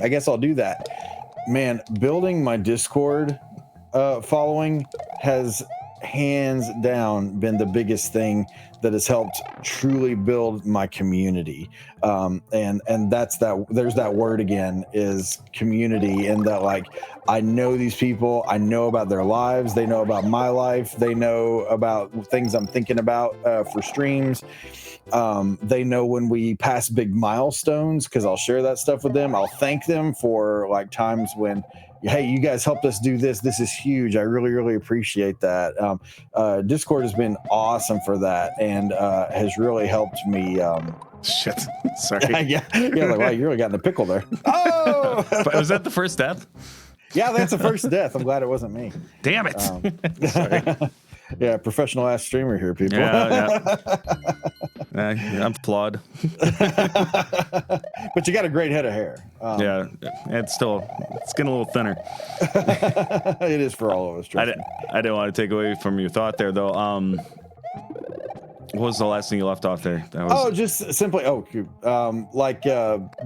[SPEAKER 1] I guess I'll do that. Man, building my Discord following has hands down been the biggest thing that has helped truly build my community. And that's that, there's that word again, is community, and that like, I know these people, I know about their lives, they know about my life, they know about things I'm thinking about for streams. They know when we pass big milestones, because I'll share that stuff with them. I'll thank them for like times when, hey, you guys helped us do this. This is huge. I really, really appreciate that. Discord has been awesome for that, and has really helped me. Shit. Sorry.
[SPEAKER 2] yeah. Like, wow, you really got in a pickle there. Oh,
[SPEAKER 1] was that the first death?
[SPEAKER 2] Yeah, that's the first death. I'm glad it wasn't me.
[SPEAKER 1] Damn it. Sorry.
[SPEAKER 2] Yeah, professional ass streamer here, people.
[SPEAKER 1] Yeah. I'm flawed.
[SPEAKER 2] But you got a great head of hair.
[SPEAKER 1] Yeah, it's getting a little thinner.
[SPEAKER 2] It is for all of us.
[SPEAKER 1] I didn't want to take away from your thought there, though. What was the last thing you left off there? That was
[SPEAKER 2] just simply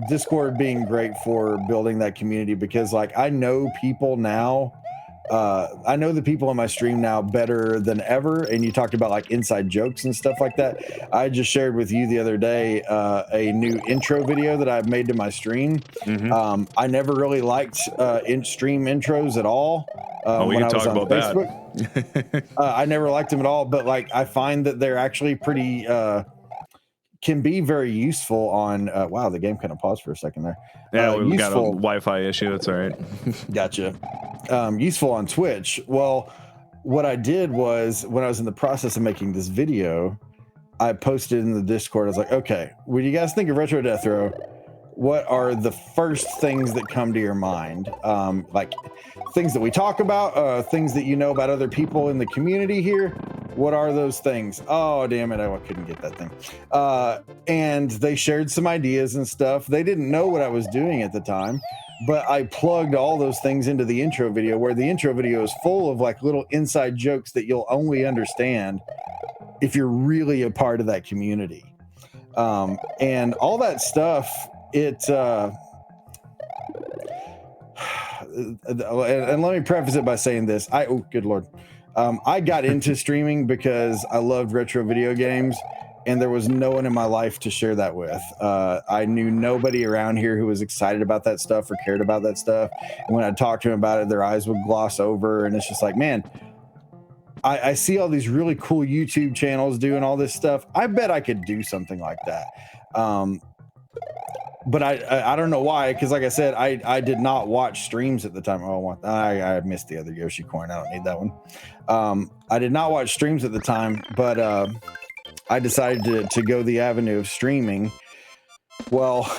[SPEAKER 2] Discord being great for building that community, because like I know people now. I know the people on my stream now better than ever. And you talked about like inside jokes and stuff like that. I just shared with you the other day a new intro video that I've made to my stream. I never really liked in stream intros at all.
[SPEAKER 1] We
[SPEAKER 2] when
[SPEAKER 1] can
[SPEAKER 2] I was
[SPEAKER 1] talk
[SPEAKER 2] on
[SPEAKER 1] about
[SPEAKER 2] Facebook.
[SPEAKER 1] that.
[SPEAKER 2] I never liked them at all, but like I find that they're actually pretty can be very useful on wow, the game kind of paused for a second there.
[SPEAKER 1] Yeah, we got a
[SPEAKER 2] Useful.
[SPEAKER 1] Wi-Fi issue. It's all right.
[SPEAKER 2] Gotcha. Useful on Twitch. Well, what I did was when I was in the process of making this video, I posted in the Discord. I was like, okay, when you guys think of Retro Death Row, what are the first things that come to your mind? Like things that we talk about, things that you know about other people in the community here. What are those things? Oh, damn it. I couldn't get that thing. And they shared some ideas and stuff. They didn't know what I was doing at the time, but I plugged all those things into the intro video, where the intro video is full of like little inside jokes that you'll only understand if you're really a part of that community. And all that stuff, and let me preface it by saying this. Oh, good Lord. I got into streaming because I loved retro video games, and there was no one in my life to share that with. I knew nobody around here who was excited about that stuff or cared about that stuff. And when I talked to them about it, their eyes would gloss over, and it's just like, man, I see all these really cool YouTube channels doing all this stuff. I bet I could do something like that. But I don't know why, because like I said, I did not watch streams at the time. I missed the other Yoshi coin. I don't need that one. I did not watch streams at the time, but I decided to go the avenue of streaming. Well,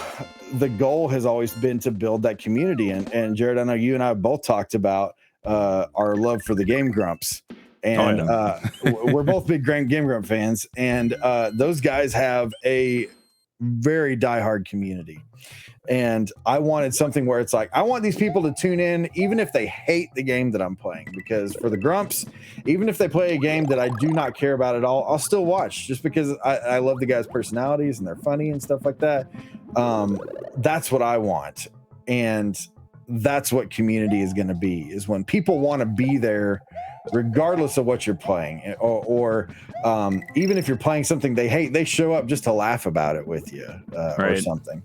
[SPEAKER 2] the goal has always been to build that community. And Jared, I know you and I both talked about our love for the Game Grumps. And we're both big Game Grump fans. And those guys have a very diehard community, and I wanted something where it's like I want these people to tune in even if they hate the game that I'm playing, because for the Grumps, even if they play a game that I do not care about at all, I'll still watch just because I love the guys' personalities and they're funny and stuff like that. That's what I want, and that's what community is going to be, is when people want to be there regardless of what you're playing, or even if you're playing something they hate, they show up just to laugh about it with you, or something.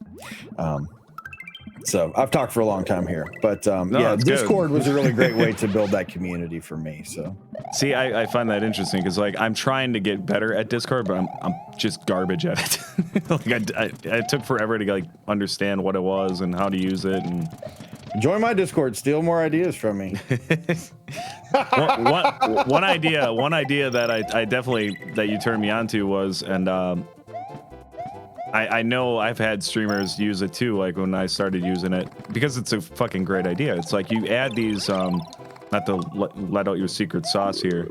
[SPEAKER 2] So I've talked for a long time here, but yeah, Discord was a really great way to build that community for me. So
[SPEAKER 1] see, I find that interesting, because like I'm trying to get better at Discord, but I'm just garbage at it. Like I took forever to like understand what it was and how to use it. And
[SPEAKER 2] join my Discord, steal more ideas from me.
[SPEAKER 1] one idea that I definitely, that you turned me on to was, and I know I've had streamers use it too, like when I started using it, because it's a fucking great idea. It's like you add these, not to let out your secret sauce here,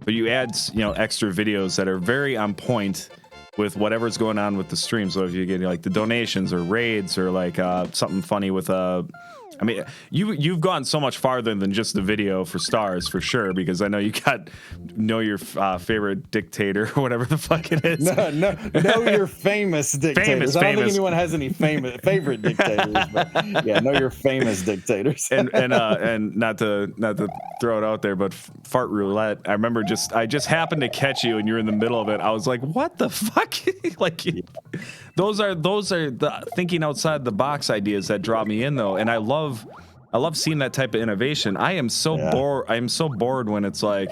[SPEAKER 1] but you add, extra videos that are very on point with whatever's going on with the stream. So if you get like the donations or raids or like something funny with I mean, you've gone so much farther than just the video for stars, for sure, because I know you know your favorite dictator or whatever the fuck it is.
[SPEAKER 2] Know your famous dictators. I don't think anyone has any favorite dictators, but yeah, know your famous dictators.
[SPEAKER 1] and not to throw it out there, but fart roulette. I remember I just happened to catch you and you're in the middle of it. I was like, what the fuck? Like, yeah. Those are the thinking outside the box ideas that draw me in, though, and I love seeing that type of innovation. I am so bored when it's like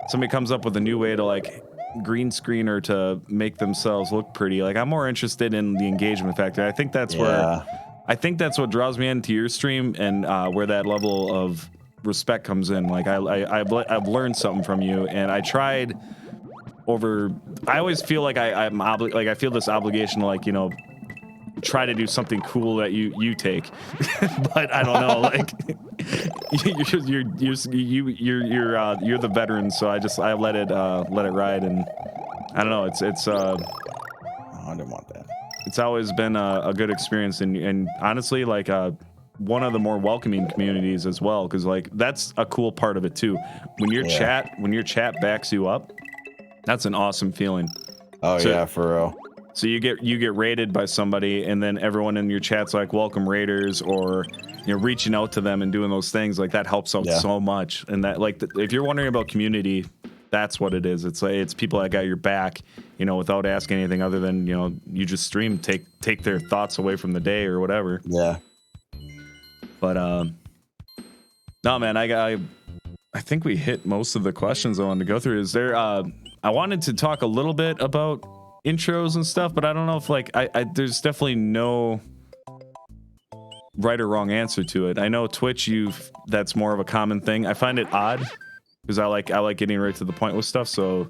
[SPEAKER 1] somebody comes up with a new way to like green screen or to make themselves look pretty. Like, I'm more interested in the engagement factor. I think that's what draws me into your stream, and where that level of respect comes in. Like, I've learned something from you, and I tried. I always feel like I feel this obligation to, like, try to do something cool that you take, but I don't know. Like, you're the veteran, so I let it ride, and I don't know. It's
[SPEAKER 2] I didn't want that.
[SPEAKER 1] It's always been a good experience, and honestly, like one of the more welcoming communities as well, because like that's a cool part of it too. When your chat backs you up. That's an awesome feeling.
[SPEAKER 2] Oh
[SPEAKER 1] So-
[SPEAKER 2] yeah, for real.
[SPEAKER 1] So you get rated by somebody, and then everyone in your chat's like, "Welcome raiders," or reaching out to them and doing those things. Like that helps out so much. And that if you're wondering about community, that's what it is. It's like it's people that got your back, without asking anything other than you just stream, take their thoughts away from the day or whatever.
[SPEAKER 2] Yeah.
[SPEAKER 1] But no, man, I think we hit most of the questions I wanted to go through. Is there? I wanted to talk a little bit about intros and stuff, but I don't know if there's definitely no right or wrong answer to it. I know Twitch, that's more of a common thing. I find it odd because I like getting right to the point with stuff. So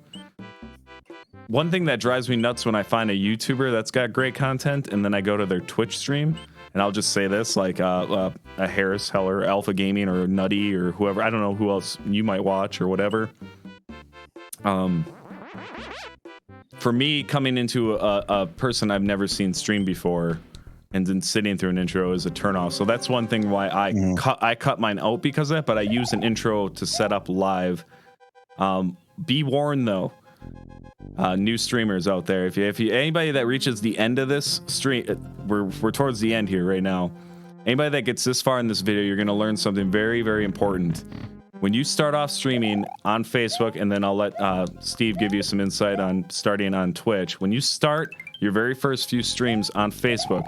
[SPEAKER 1] one thing that drives me nuts when I find a YouTuber that's got great content and then I go to their Twitch stream, and I'll just say this, like a Harris Heller, Alpha Gaming, or Nutty, or whoever. I don't know who else you might watch or whatever. For me, coming into a person I've never seen stream before and then sitting through an intro is a turnoff. So that's one thing why I cut mine out because of that, but I use an intro to set up live. Be warned though, new streamers out there, if you anybody that reaches the end of this stream, we're towards the end here right now. Anybody that gets this far in this video, you're going to learn something very, very important. When you start off streaming on Facebook, and then I'll let Steve give you some insight on starting on Twitch. When you start your very first few streams on Facebook,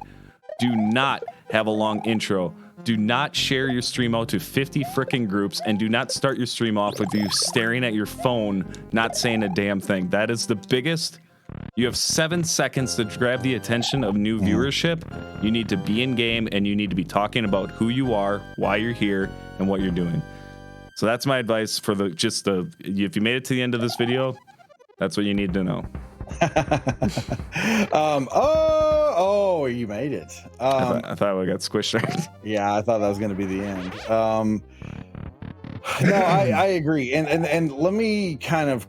[SPEAKER 1] do not have a long intro. Do not share your stream out to 50 freaking groups, and do not start your stream off with you staring at your phone, not saying a damn thing. That is the biggest. You have 7 seconds to grab the attention of new viewership. You need to be in game, and you need to be talking about who you are, why you're here, and what you're doing. So that's my advice for if you made it to the end of this video, that's what you need to know.
[SPEAKER 2] You made it.
[SPEAKER 1] I thought I got squished right.
[SPEAKER 2] Yeah, I thought that was going to be the end. No, I agree. And let me kind of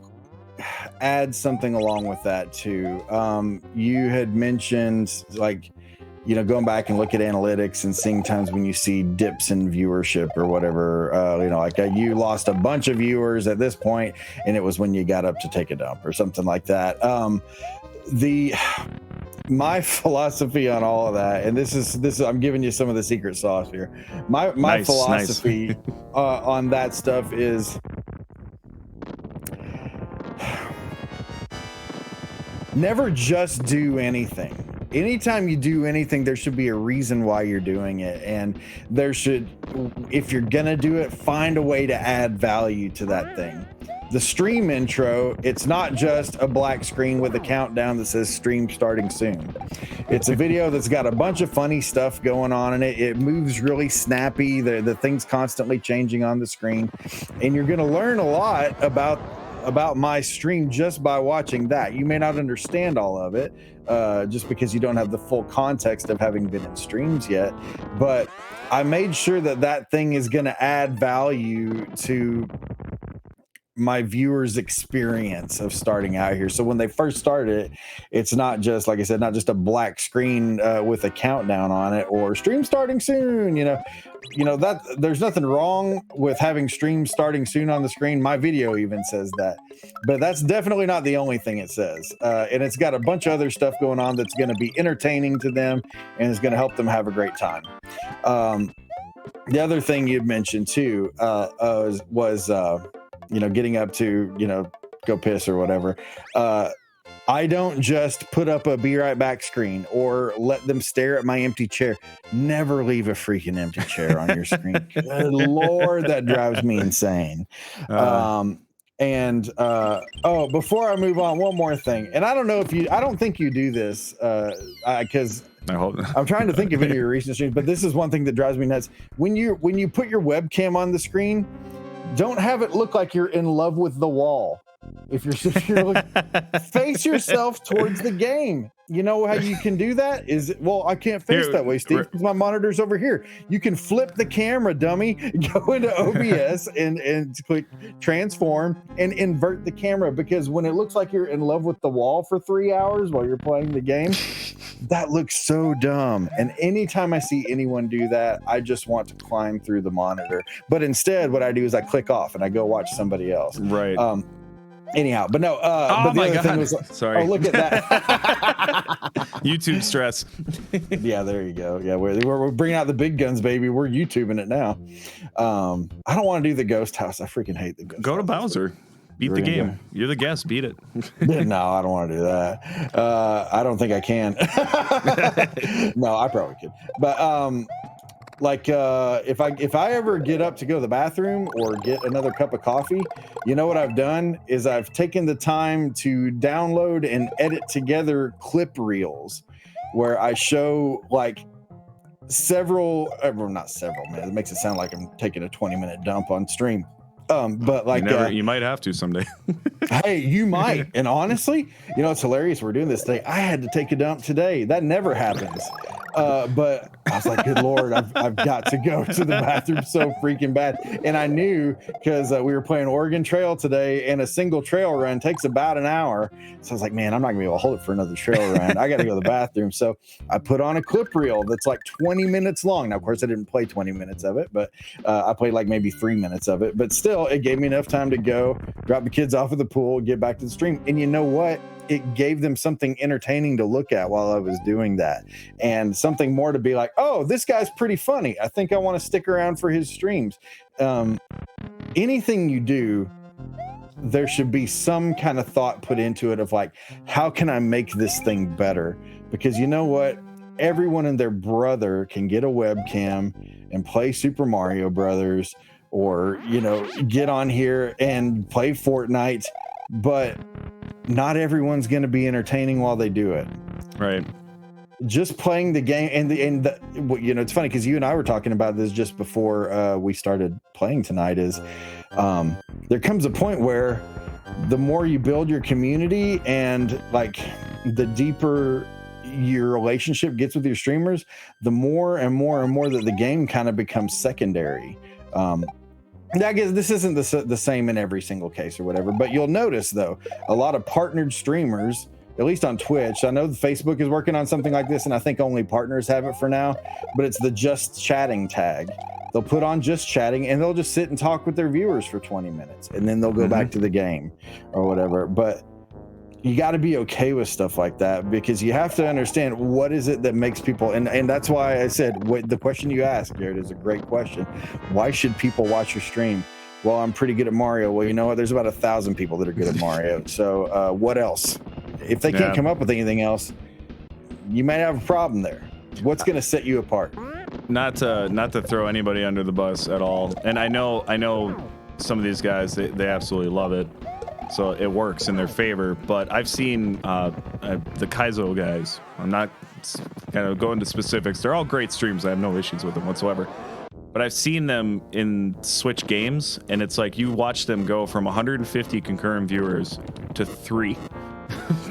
[SPEAKER 2] add something along with that too. You had mentioned going back and look at analytics and seeing times when you see dips in viewership or whatever, you lost a bunch of viewers at this point, and it was when you got up to take a dump or something like that. My philosophy on all of that, and this is I'm giving you some of the secret sauce here. My philosophy on that stuff is never just do anything. Anytime you do anything, there should be a reason why you're doing it. And if you're going to do it, find a way to add value to that thing. The stream intro, it's not just a black screen with a countdown that says stream starting soon. It's a video that's got a bunch of funny stuff going on in it. It moves really snappy. The thing's constantly changing on the screen. And you're going to learn a lot about my stream just by watching that. You may not understand all of it just because you don't have the full context of having been in streams yet, but I made sure that thing is going to add value to my viewers' experience of starting out here. So when they first started, it's not just, like I said, not just a black screen with a countdown on it or stream starting soon. That there's nothing wrong with having stream starting soon on the screen. My video even says that, but that's definitely not the only thing it says. And it's got a bunch of other stuff going on that's going to be entertaining to them and is going to help them have a great time. The other thing you'd mentioned too was getting up to, go piss or whatever. I don't just put up a be right back screen or let them stare at my empty chair. Never leave a freaking empty chair on your screen. Good Lord, that drives me insane. Before I move on, one more thing. And I don't think you do this because I'm trying to think of any of your recent streams, but this is one thing that drives me nuts. When you put your webcam on the screen, don't have it look like you're in love with the wall. If you're looking, face yourself towards the game. You know how you can do that? I can't face that way, Steve, because my monitor's over here. You can flip the camera, dummy. Go into OBS and click transform and invert the camera, because when it looks like you're in love with the wall for 3 hours while you're playing the game, that looks so dumb. And anytime I see anyone do that, I just want to climb through the monitor. But instead, what I do is I click off and I go watch somebody else.
[SPEAKER 1] Right.
[SPEAKER 2] Anyhow, but no. But the other thing was,
[SPEAKER 1] sorry.
[SPEAKER 2] Oh, look at that.
[SPEAKER 1] YouTube stress.
[SPEAKER 2] Yeah, there you go. Yeah, we're bringing out the big guns, baby. We're YouTubing it now. I don't want to do the ghost house. I freaking hate the ghost
[SPEAKER 1] Go to
[SPEAKER 2] house.
[SPEAKER 1] Bowser. Beat the game. You're the guest. Beat it.
[SPEAKER 2] No, I don't want to do that. I don't think I can. No, I probably could. But if I ever get up to go to the bathroom or get another cup of coffee, you know what I've done is I've taken the time to download and edit together clip reels where I show like several, well, not several, man. It makes it sound like I'm taking a 20-minute dump on stream. But like
[SPEAKER 1] you might have to someday.
[SPEAKER 2] Hey, you might. And honestly, you know, it's hilarious. We're doing this today. I had to take a dump today. That never happens. But I was like, good Lord, I've got to go to the bathroom so freaking bad. And I knew because we were playing Oregon Trail today, and a single trail run takes about an hour. So I was like, man, I'm not gonna be able to hold it for another trail run. I got to go to the bathroom. So I put on a clip reel that's like 20 minutes long. Now, of course, I didn't play 20 minutes of it, but I played like maybe 3 minutes of it. But still, it gave me enough time to go drop the kids off at the pool, get back to the stream. And you know what? It gave them something entertaining to look at while I was doing that, and something more to be like, oh, this guy's pretty funny. I think I want to stick around for his streams. Anything you do, there should be some kind of thought put into it of like, how can I make this thing better? Because you know what? Everyone and their brother can get a webcam and play Super Mario Brothers, or, you know, get on here and play Fortnite, but not everyone's going to be entertaining while they do it.
[SPEAKER 1] Right.
[SPEAKER 2] Just playing the game, and you know, it's funny because you and I were talking about this just before we started playing tonight. Is there comes a point where the more you build your community and like the deeper your relationship gets with your streamers, the more and more and more that the game kind of becomes secondary. I guess this isn't the same in every single case or whatever, but you'll notice though, a lot of partnered streamers, at least on Twitch, I know Facebook is working on something like this, and I think only partners have it for now, but it's the just chatting tag. They'll put on just chatting and they'll just sit and talk with their viewers for 20 minutes and then they'll go back to the game or whatever. But you got to be okay with stuff like that, because you have to understand what is it that makes people, and that's why I said the question you asked, Garrett, is a great question. Why should people watch your stream? Well, I'm pretty good at Mario. Well, you know what? There's about 1,000 people that are good at Mario. So what else? If they can't come up with anything else, you might have a problem there. What's going to set you apart?
[SPEAKER 1] Not to throw anybody under the bus at all. And I know some of these guys, they absolutely love it. So it works in their favor, but I've seen the Kaizo guys. I'm not kind of going to specifics. They're all great streams. I have no issues with them whatsoever. But I've seen them in Switch games, and it's like you watch them go from 150 concurrent viewers to 3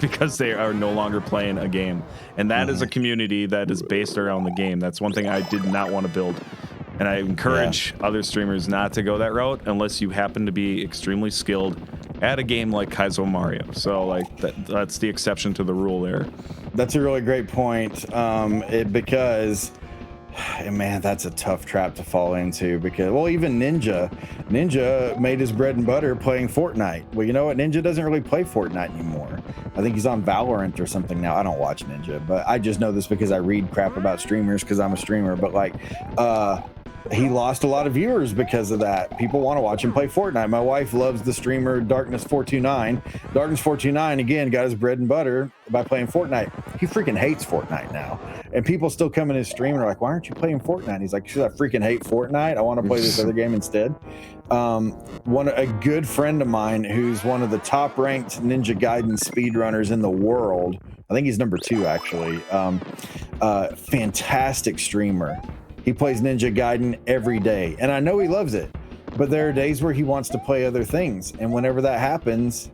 [SPEAKER 1] because they are no longer playing a game. And that is a community that is based around the game. That's one thing I did not want to build. And I encourage other streamers not to go that route unless you happen to be extremely skilled at a game like Kaizo Mario. So like that's the exception to the rule there.
[SPEAKER 2] That's a really great point. Because man, that's a tough trap to fall into, because well, even Ninja made his bread and butter playing Fortnite. Well, you know what? Ninja doesn't really play Fortnite anymore. I think he's on Valorant or something now. I don't watch Ninja, but I just know this because I read crap about streamers because I'm a streamer. But like he lost a lot of viewers because of that. People want to watch him play Fortnite. My wife loves the streamer Darkness429. Darkness429, again, got his bread and butter by playing Fortnite. He freaking hates Fortnite now. And people still come in his stream and are like, why aren't you playing Fortnite? He's like, because I freaking hate Fortnite. I want to play this other game instead. A good friend of mine who's one of the top ranked Ninja Gaiden speedrunners in the world. I think he's number 2, actually. Fantastic streamer. He plays Ninja Gaiden every day, and I know he loves it, but there are days where he wants to play other things, and whenever that happens,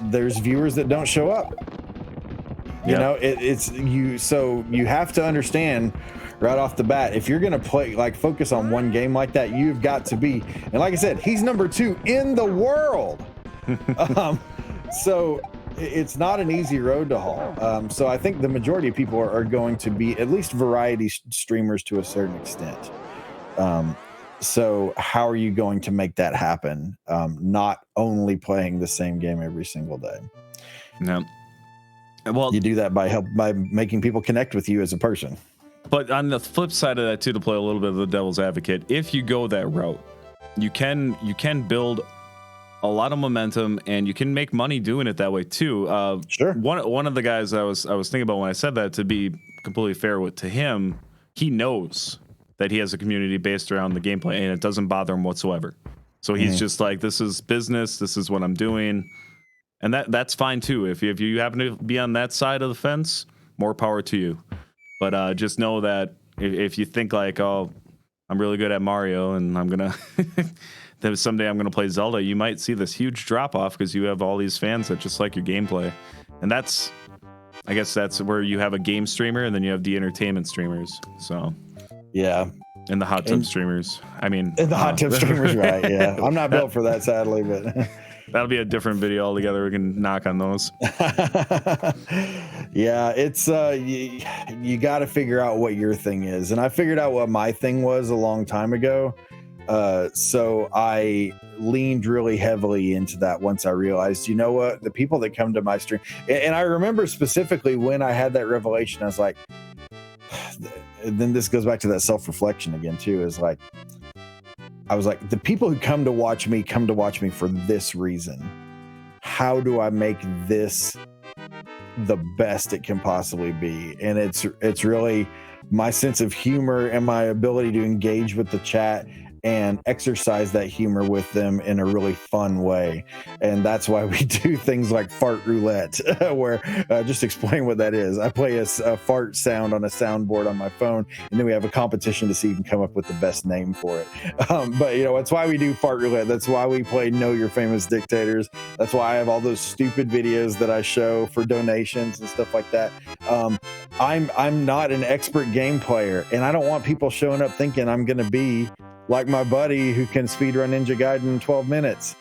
[SPEAKER 2] there's viewers that don't show up. You know, so you have to understand right off the bat, if you're gonna play, like, focus on one game like that, you've got to be, and like I said, he's number 2 in the world. So it's not an easy road to haul. So I think the majority of people are going to be at least variety streamers to a certain extent. So how are you going to make that happen? Not only playing the same game every single day.
[SPEAKER 1] No. Well,
[SPEAKER 2] You do that by making people connect with you as a person.
[SPEAKER 1] but on the flip side of that too, to play a little bit of the devil's advocate, if you go that route, you can build a lot of momentum and you can make money doing it that way too.
[SPEAKER 2] Sure.
[SPEAKER 1] One of the guys I was thinking about when I said that, to be completely fair to him, he knows that he has a community based around the gameplay and it doesn't bother him whatsoever. So he's just like, this is business, this is what I'm doing. And that's fine too. If you happen to be on that side of the fence, more power to you. But just know that if you think like, oh, I'm really good at Mario and I'm gonna then someday I'm gonna play Zelda, you might see this huge drop off because you have all these fans that just like your gameplay. And I guess that's where you have a game streamer and then you have the entertainment streamers. So
[SPEAKER 2] yeah.
[SPEAKER 1] And the hot tub streamers. I mean,
[SPEAKER 2] the hot tub streamers, right? Yeah, I'm not built for that, sadly, but
[SPEAKER 1] that'll be a different video altogether. We can knock on those.
[SPEAKER 2] Yeah, it's you got to figure out what your thing is, and I figured out what my thing was a long time ago. So I leaned really heavily into that once I realized, you know what, the people that come to my stream, and I remember specifically when I had that revelation, I was like, and then this goes back to that self-reflection again too, is like, I was like, the people who come to watch me for this reason. How do I make this the best it can possibly be? And it's really my sense of humor and my ability to engage with the chat and exercise that humor with them in a really fun way. And that's why we do things like fart roulette, where just explain what that is. I play a fart sound on a soundboard on my phone, and then we have a competition to see who can come up with the best name for it. But it's why we do fart roulette. That's why we play Know Your Famous Dictators. That's why I have all those stupid videos that I show for donations and stuff like that. I'm not an expert game player, and I don't want people showing up thinking I'm going to be like my buddy who can speedrun Ninja Gaiden in 12 minutes.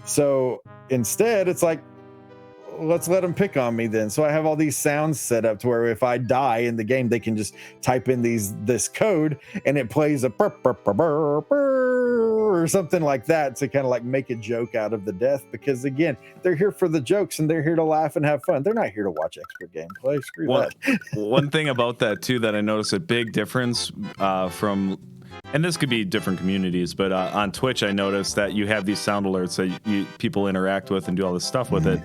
[SPEAKER 2] So instead, it's like, let's let them pick on me then. So I have all these sounds set up to where if I die in the game, they can just type in this code and it plays a burr, burr, burr, burr, burr, or something like that to kind of like make a joke out of the death. Because again, they're here for the jokes and they're here to laugh and have fun. They're not here to watch expert gameplay. Screw that.
[SPEAKER 1] One thing about that too that I noticed a big difference from. And this could be different communities, but on Twitch, I noticed that you have these sound alerts that people interact with and do all this stuff with it.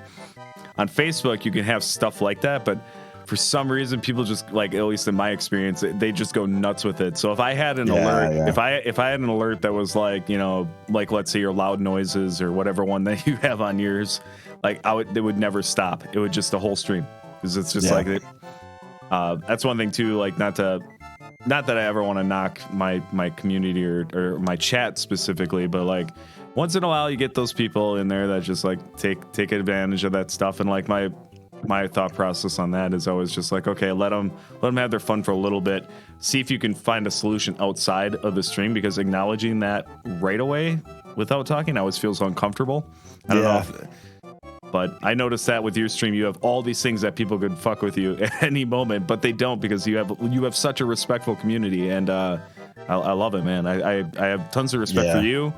[SPEAKER 1] On Facebook, you can have stuff like that, but for some reason, people just like, at least in my experience, they just go nuts with it. So if I had an alert, if I had an alert that was like, like let's say your loud noises or whatever one that you have on yours, like it would never stop. It would just the whole stream because it's just like it. That's one thing too, like not that I ever want to knock my community or my chat specifically, but like once in a while you get those people in there that just like take advantage of that stuff. And like my thought process on that is always just like, okay, let them have their fun for a little bit. See if you can find a solution outside of the stream, because acknowledging that right away without talking always feels uncomfortable. I don't know but I noticed that with your stream, you have all these things that people could fuck with you at any moment, but they don't, because you have such a respectful community, and I love it, man. I have tons of respect for you.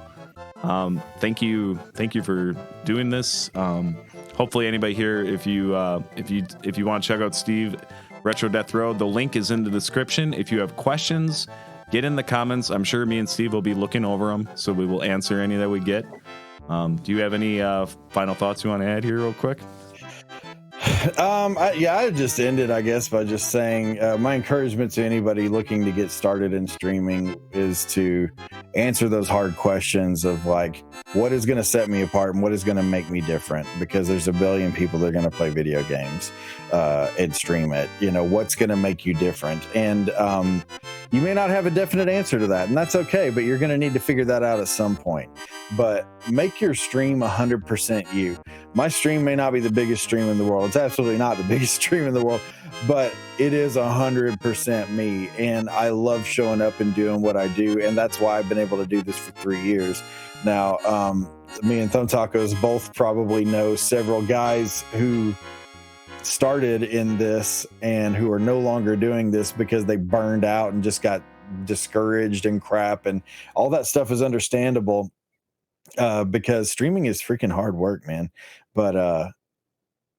[SPEAKER 1] Thank you for doing this. Hopefully, anybody here, if you want to check out Steve Retro Death Row, the link is in the description. If you have questions, get in the comments. I'm sure me and Steve will be looking over them, so we will answer any that we get. Do you have any final thoughts you want to add here real quick?
[SPEAKER 2] I just ended, I guess, by just saying my encouragement to anybody looking to get started in streaming is to answer those hard questions of like, what is going to set me apart and what is going to make me different? Because there's a billion people that are going to play video games and stream it. What's going to make you different? And you may not have a definite answer to that, and that's okay, but you're going to need to figure that out at some point. But make your stream 100% you. My stream may not be the biggest stream in the world. It's absolutely not the biggest stream in the world, but it is 100% me. And I love showing up and doing what I do. And that's why I've been able to do this for 3 years. Now, me and Thumb Tacos both probably know several guys who started in this and who are no longer doing this because they burned out and just got discouraged and crap, and all that stuff is understandable because streaming is freaking hard work, man. But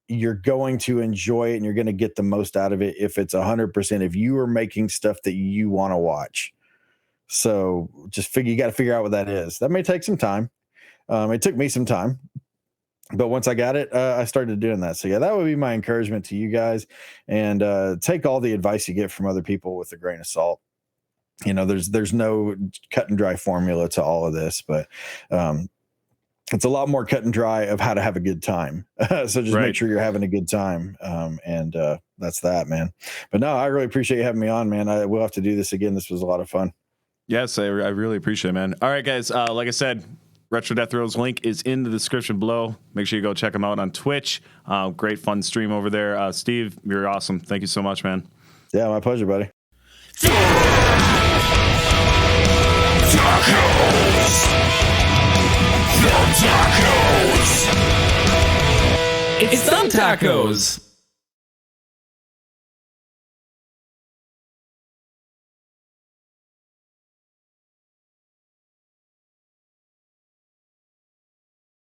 [SPEAKER 2] you're going to enjoy it and you're going to get the most out of it if it's 100%, if you are making stuff that you want to watch. So just you got to figure out what that is. That may take some time. It took me some time, but once I got it, I started doing that. So yeah, that would be my encouragement to you guys, and take all the advice you get from other people with a grain of salt. You know, there's no cut and dry formula to all of this, but it's a lot more cut and dry of how to have a good time. So just make sure you're having a good time. And that's that, man. But no, I really appreciate you having me on, man. We'll have to do this again. This was a lot of fun.
[SPEAKER 1] Yes, I really appreciate it, man. All right, guys. Like I said, Retro Death Row's link is in the description below. Make sure you go check them out on Twitch. Great fun stream over there. Steve, you're awesome. Thank you so much, man.
[SPEAKER 2] Yeah, my pleasure, buddy.
[SPEAKER 3] It's Thumb Tacos!